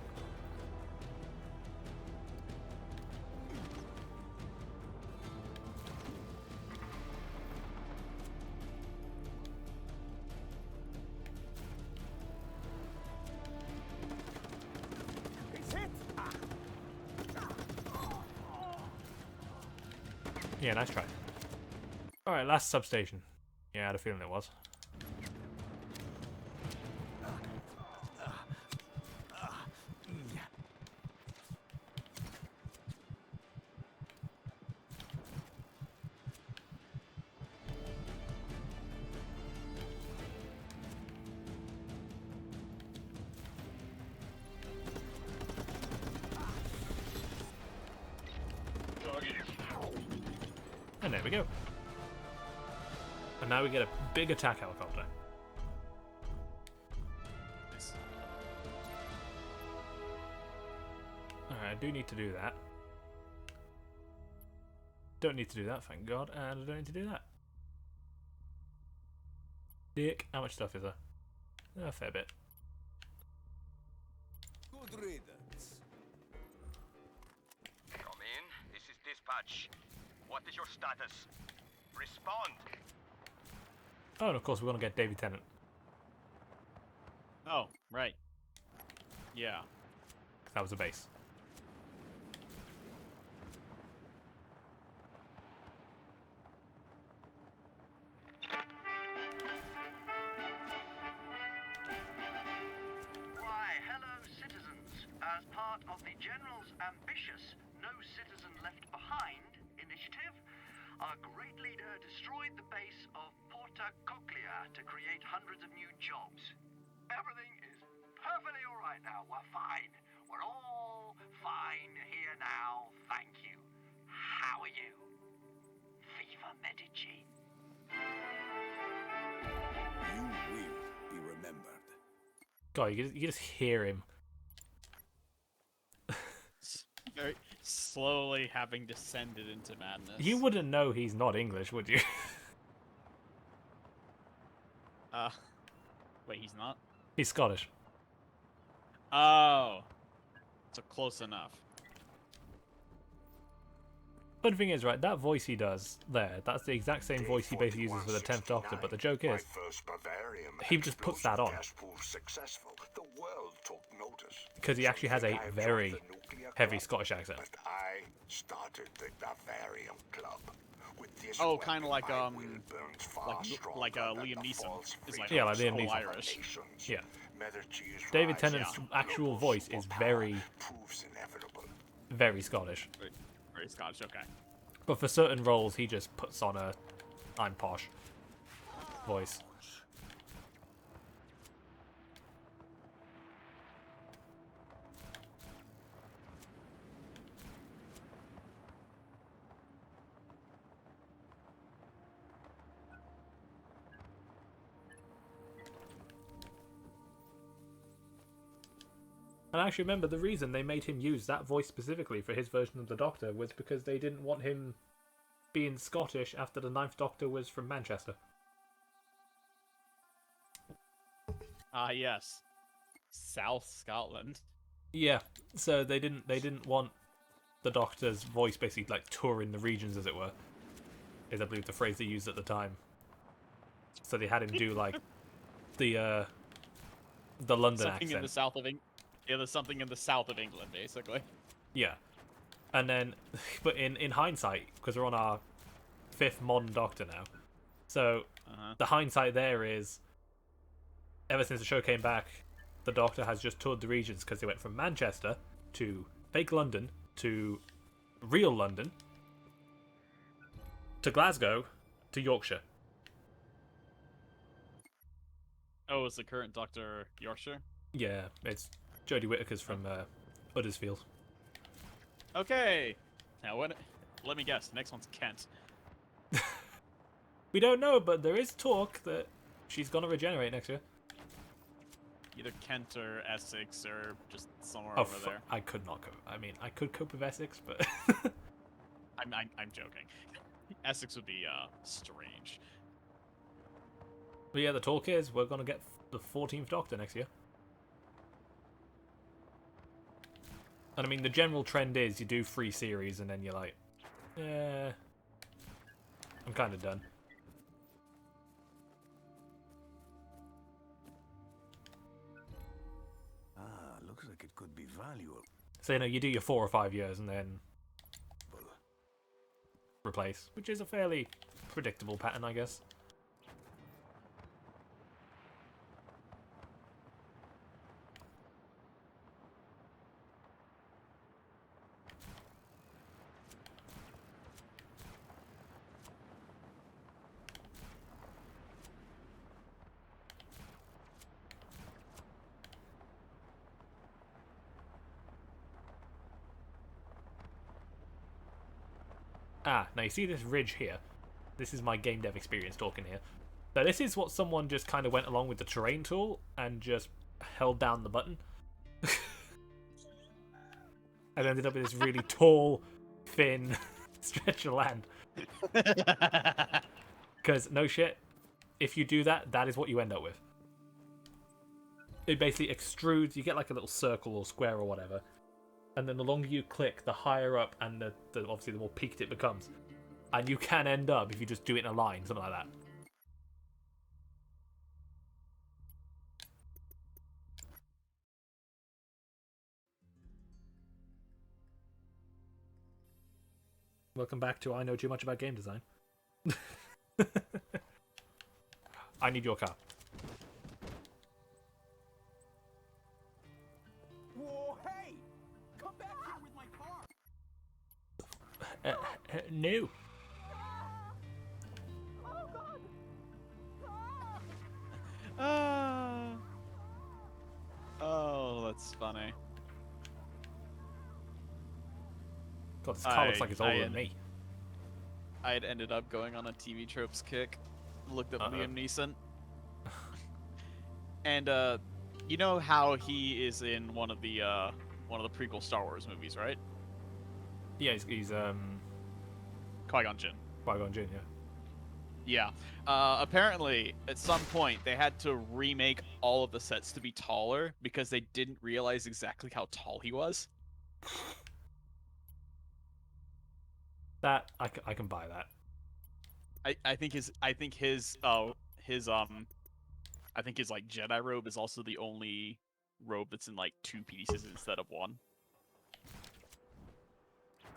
Yeah, nice try. Alright, last substation. Yeah, I had a feeling it was. And there we go. And now we get a big attack helicopter. Alright, I do need to do that. Don't need to do that, thank God. And I don't need to do that. Dick, how much stuff is there? A fair bit. Good riddance. Come in. This is dispatch. What is your status? Respond. Oh, and of course we want to get Davy Tennant. Oh, right. Yeah. That was a base. Why, hello, citizens. As part of the General's ambitious No Citizen Left Behind initiative, our great leader destroyed the base of Porta Cochlea to create hundreds of new jobs. Everything is perfectly all right now. We're fine. We're all fine here now. Thank you. How are you? Viva Medici. You will be remembered. God, you just hear him. Very slowly having descended into madness. You wouldn't know he's not English, would you? Wait, he's not? He's Scottish. Oh. So close enough. But the thing is, right, that voice he does there, that's the exact same voice he basically uses for the 10th Doctor, but the joke is, he just puts that on. Because he actually has a very heavy Scottish accent. But I started the Bavarian Club. With this Oh, kind of like weapon, my will burns far like stronger Liam than the Neeson. false Is like Yeah, like Liam full Neeson. Irish. Yeah. Medici is David rising. Tennant's actual voice is very, Proves inevitable. very Scottish. Very Scottish, okay. But for certain roles, he just puts on a I'm posh voice. And I actually remember the reason they made him use that voice specifically for his version of the Doctor was because they didn't want him being Scottish after the 9th Doctor was from Manchester. Ah, yes. South Scotland. Yeah, so they didn't want the Doctor's voice basically like touring the regions, as it were. Is I believe the phrase they used at the time. So they had him do like the London Something accent. in the south of England. Yeah, there's something in the south of England, basically. Yeah. And then, but in hindsight, because we're on our 5th modern Doctor now, so the hindsight there is, ever since the show came back, the Doctor has just toured the regions because they went from Manchester to fake London to real London to Glasgow to Yorkshire. Oh, is the current Doctor Yorkshire? Yeah, it's Jodie Whittaker's from Huddersfield. Okay. Now, let me guess. Next one's Kent. We don't know, but there is talk that she's gonna regenerate next year. Either Kent or Essex or just somewhere Oh, over there. I could not cope. I mean, I could cope with Essex, but I'm joking. Essex would be strange. But yeah, the talk is we're gonna get the 14th Doctor next year. And I mean, the general trend is you do 3 series and then you're like, I'm kind of done. Looks like it could be valuable. So, you know, you do your 4 or 5 years and then replace, which is a fairly predictable pattern, I guess. Ah, now you see this ridge here? This is my game dev experience talking here. So this is what someone just kind of went along with the terrain tool and just held down the button. And ended up with this really tall, thin stretch of land. Because, no shit, if you do that, that is what you end up with. It basically extrudes, you get like a little circle or square or whatever. And then the longer you click, the higher up and the obviously the more peaked it becomes. And you can end up, if you just do it in a line, something like that. Welcome back to I Know Too Much About Game Design. I need your car. Whoa, hey! Come back here with my car! No. Oh God! Ah. funny. God, this car looks like it's older than me. I had ended up going on a TV tropes kick, looked up Liam Neeson, and you know how he is in one of the prequel Star Wars movies, right? Yeah, he's Qui-Gon Jinn. Qui-Gon Jinn, yeah. Yeah. Apparently, at some point, they had to remake all of the sets to be taller because they didn't realize exactly how tall he was. That I can buy that. I think his like Jedi robe is also the only robe that's in like 2 pieces instead of 1.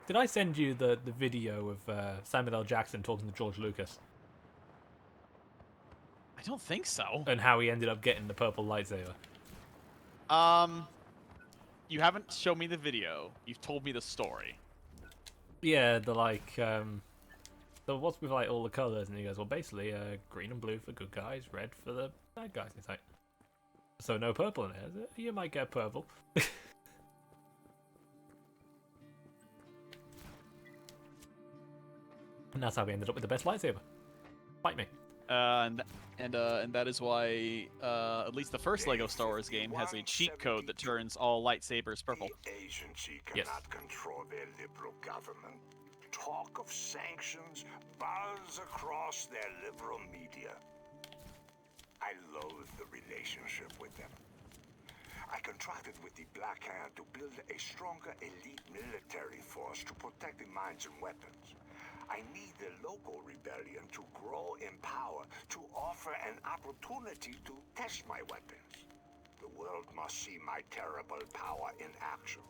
Did I send you the video of Samuel L. Jackson talking to George Lucas? I don't think so. And how he ended up getting the purple lightsaber. You haven't shown me the video. You've told me the story. Yeah, the what's with like all the colors, and he goes, well, basically, green and blue for good guys, red for the bad guys. And it's like, so no purple in there. You might get purple. And that's how we ended up with the best lightsaber. Fight me. And that is why at least the first Lego Star Wars game has a cheat code that turns all lightsabers purple. The agency cannot control their liberal government. Talk of sanctions buzz across their liberal media. I loathe the relationship with them. I contracted with the Black Hand to build a stronger elite military force to protect the mines and weapons. I need the local rebellion to grow in power, to offer an opportunity to test my weapons. The world must see my terrible power in action.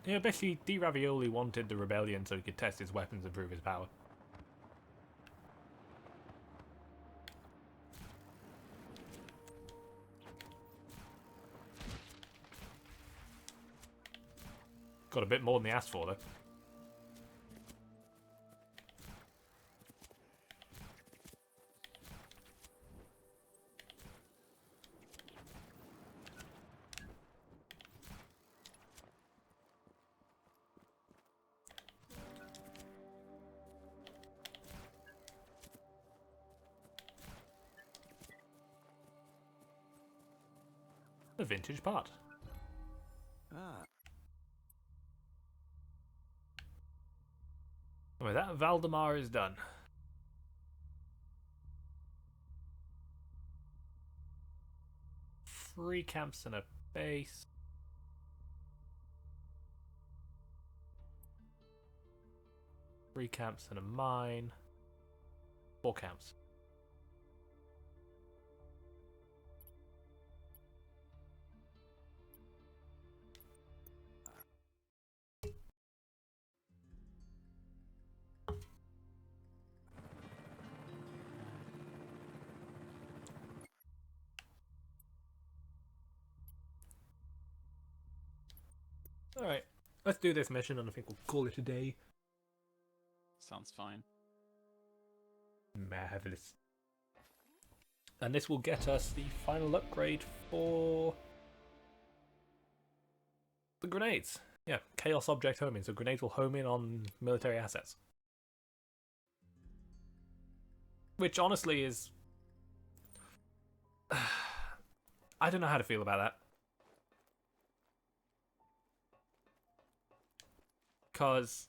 Yeah, basically, D. Ravioli wanted the rebellion so he could test his weapons and prove his power. Got a bit more than he asked for, though. A vintage part. Ah. With that, Valdemar is done. Three camps and a base. Three camps and a mine. 4 camps. Alright, let's do this mission and I think we'll call it a day. Sounds fine. Marvelous. And this will get us the final upgrade for the grenades. Yeah, Chaos Object Homing, so grenades will home in on military assets. Which honestly is... I don't know how to feel about that. Because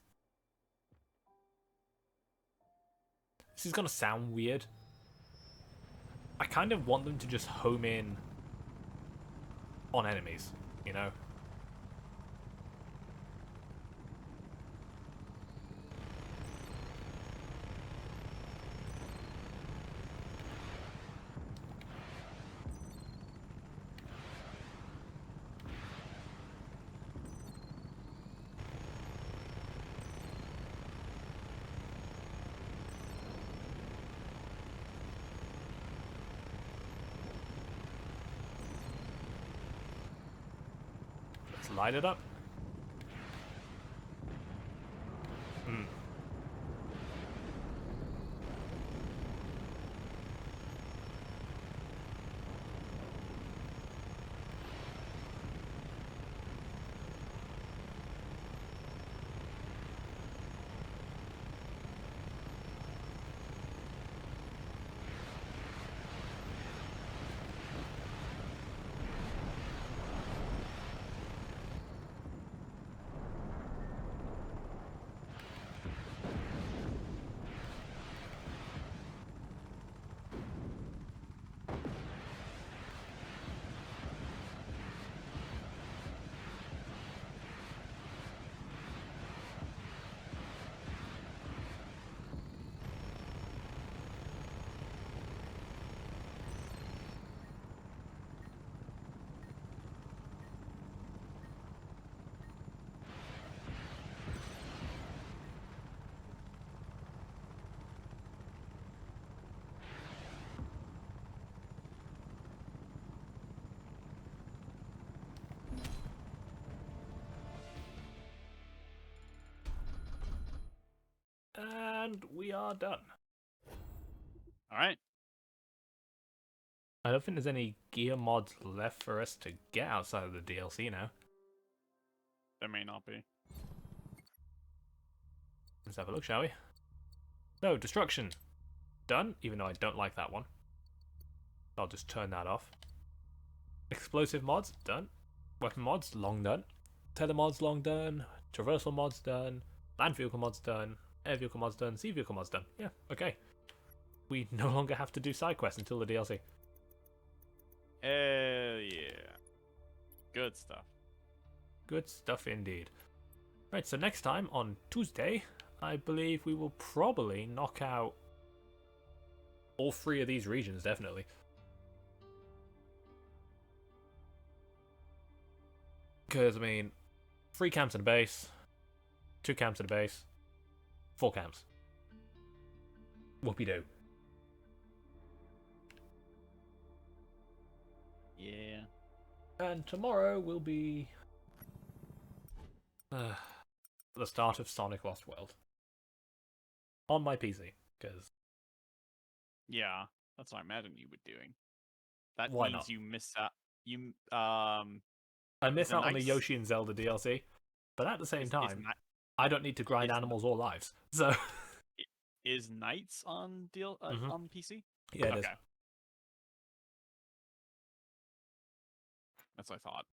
this is going to sound weird. I kind of want them to just home in on enemies, you know? Light it up. And we are done. All right. I don't think there's any gear mods left for us to get outside of the DLC now. There may not be. Let's have a look, shall we? So, destruction. Done, even though I don't like that one. I'll just turn that off. Explosive mods, done. Weapon mods, long done. Tether mods, long done. Traversal mods, done. Land vehicle mods, done. Air vehicle mods, done. Sea vehicle mods, done. Yeah, okay. We no longer have to do side quests until the DLC. Hell yeah. Good stuff. Good stuff indeed. Right, so next time on Tuesday, I believe we will probably knock out all 3 of these regions, definitely. Because, I mean, 3 camps in a base, 2 camps in a base, 4 camps. Whoopie-doo. Yeah. And tomorrow will be the start of Sonic Lost World. On my PC, because... Yeah, that's what I imagine you would doing. That Why means not? you miss out. You I miss the out on the nice- Yoshi and Zelda DLC, but at the same is time, Ni- I don't need to grind is- animals or lives. So, is Knights on Mhm. on PC? yeah, it is. Okay. That's what I thought.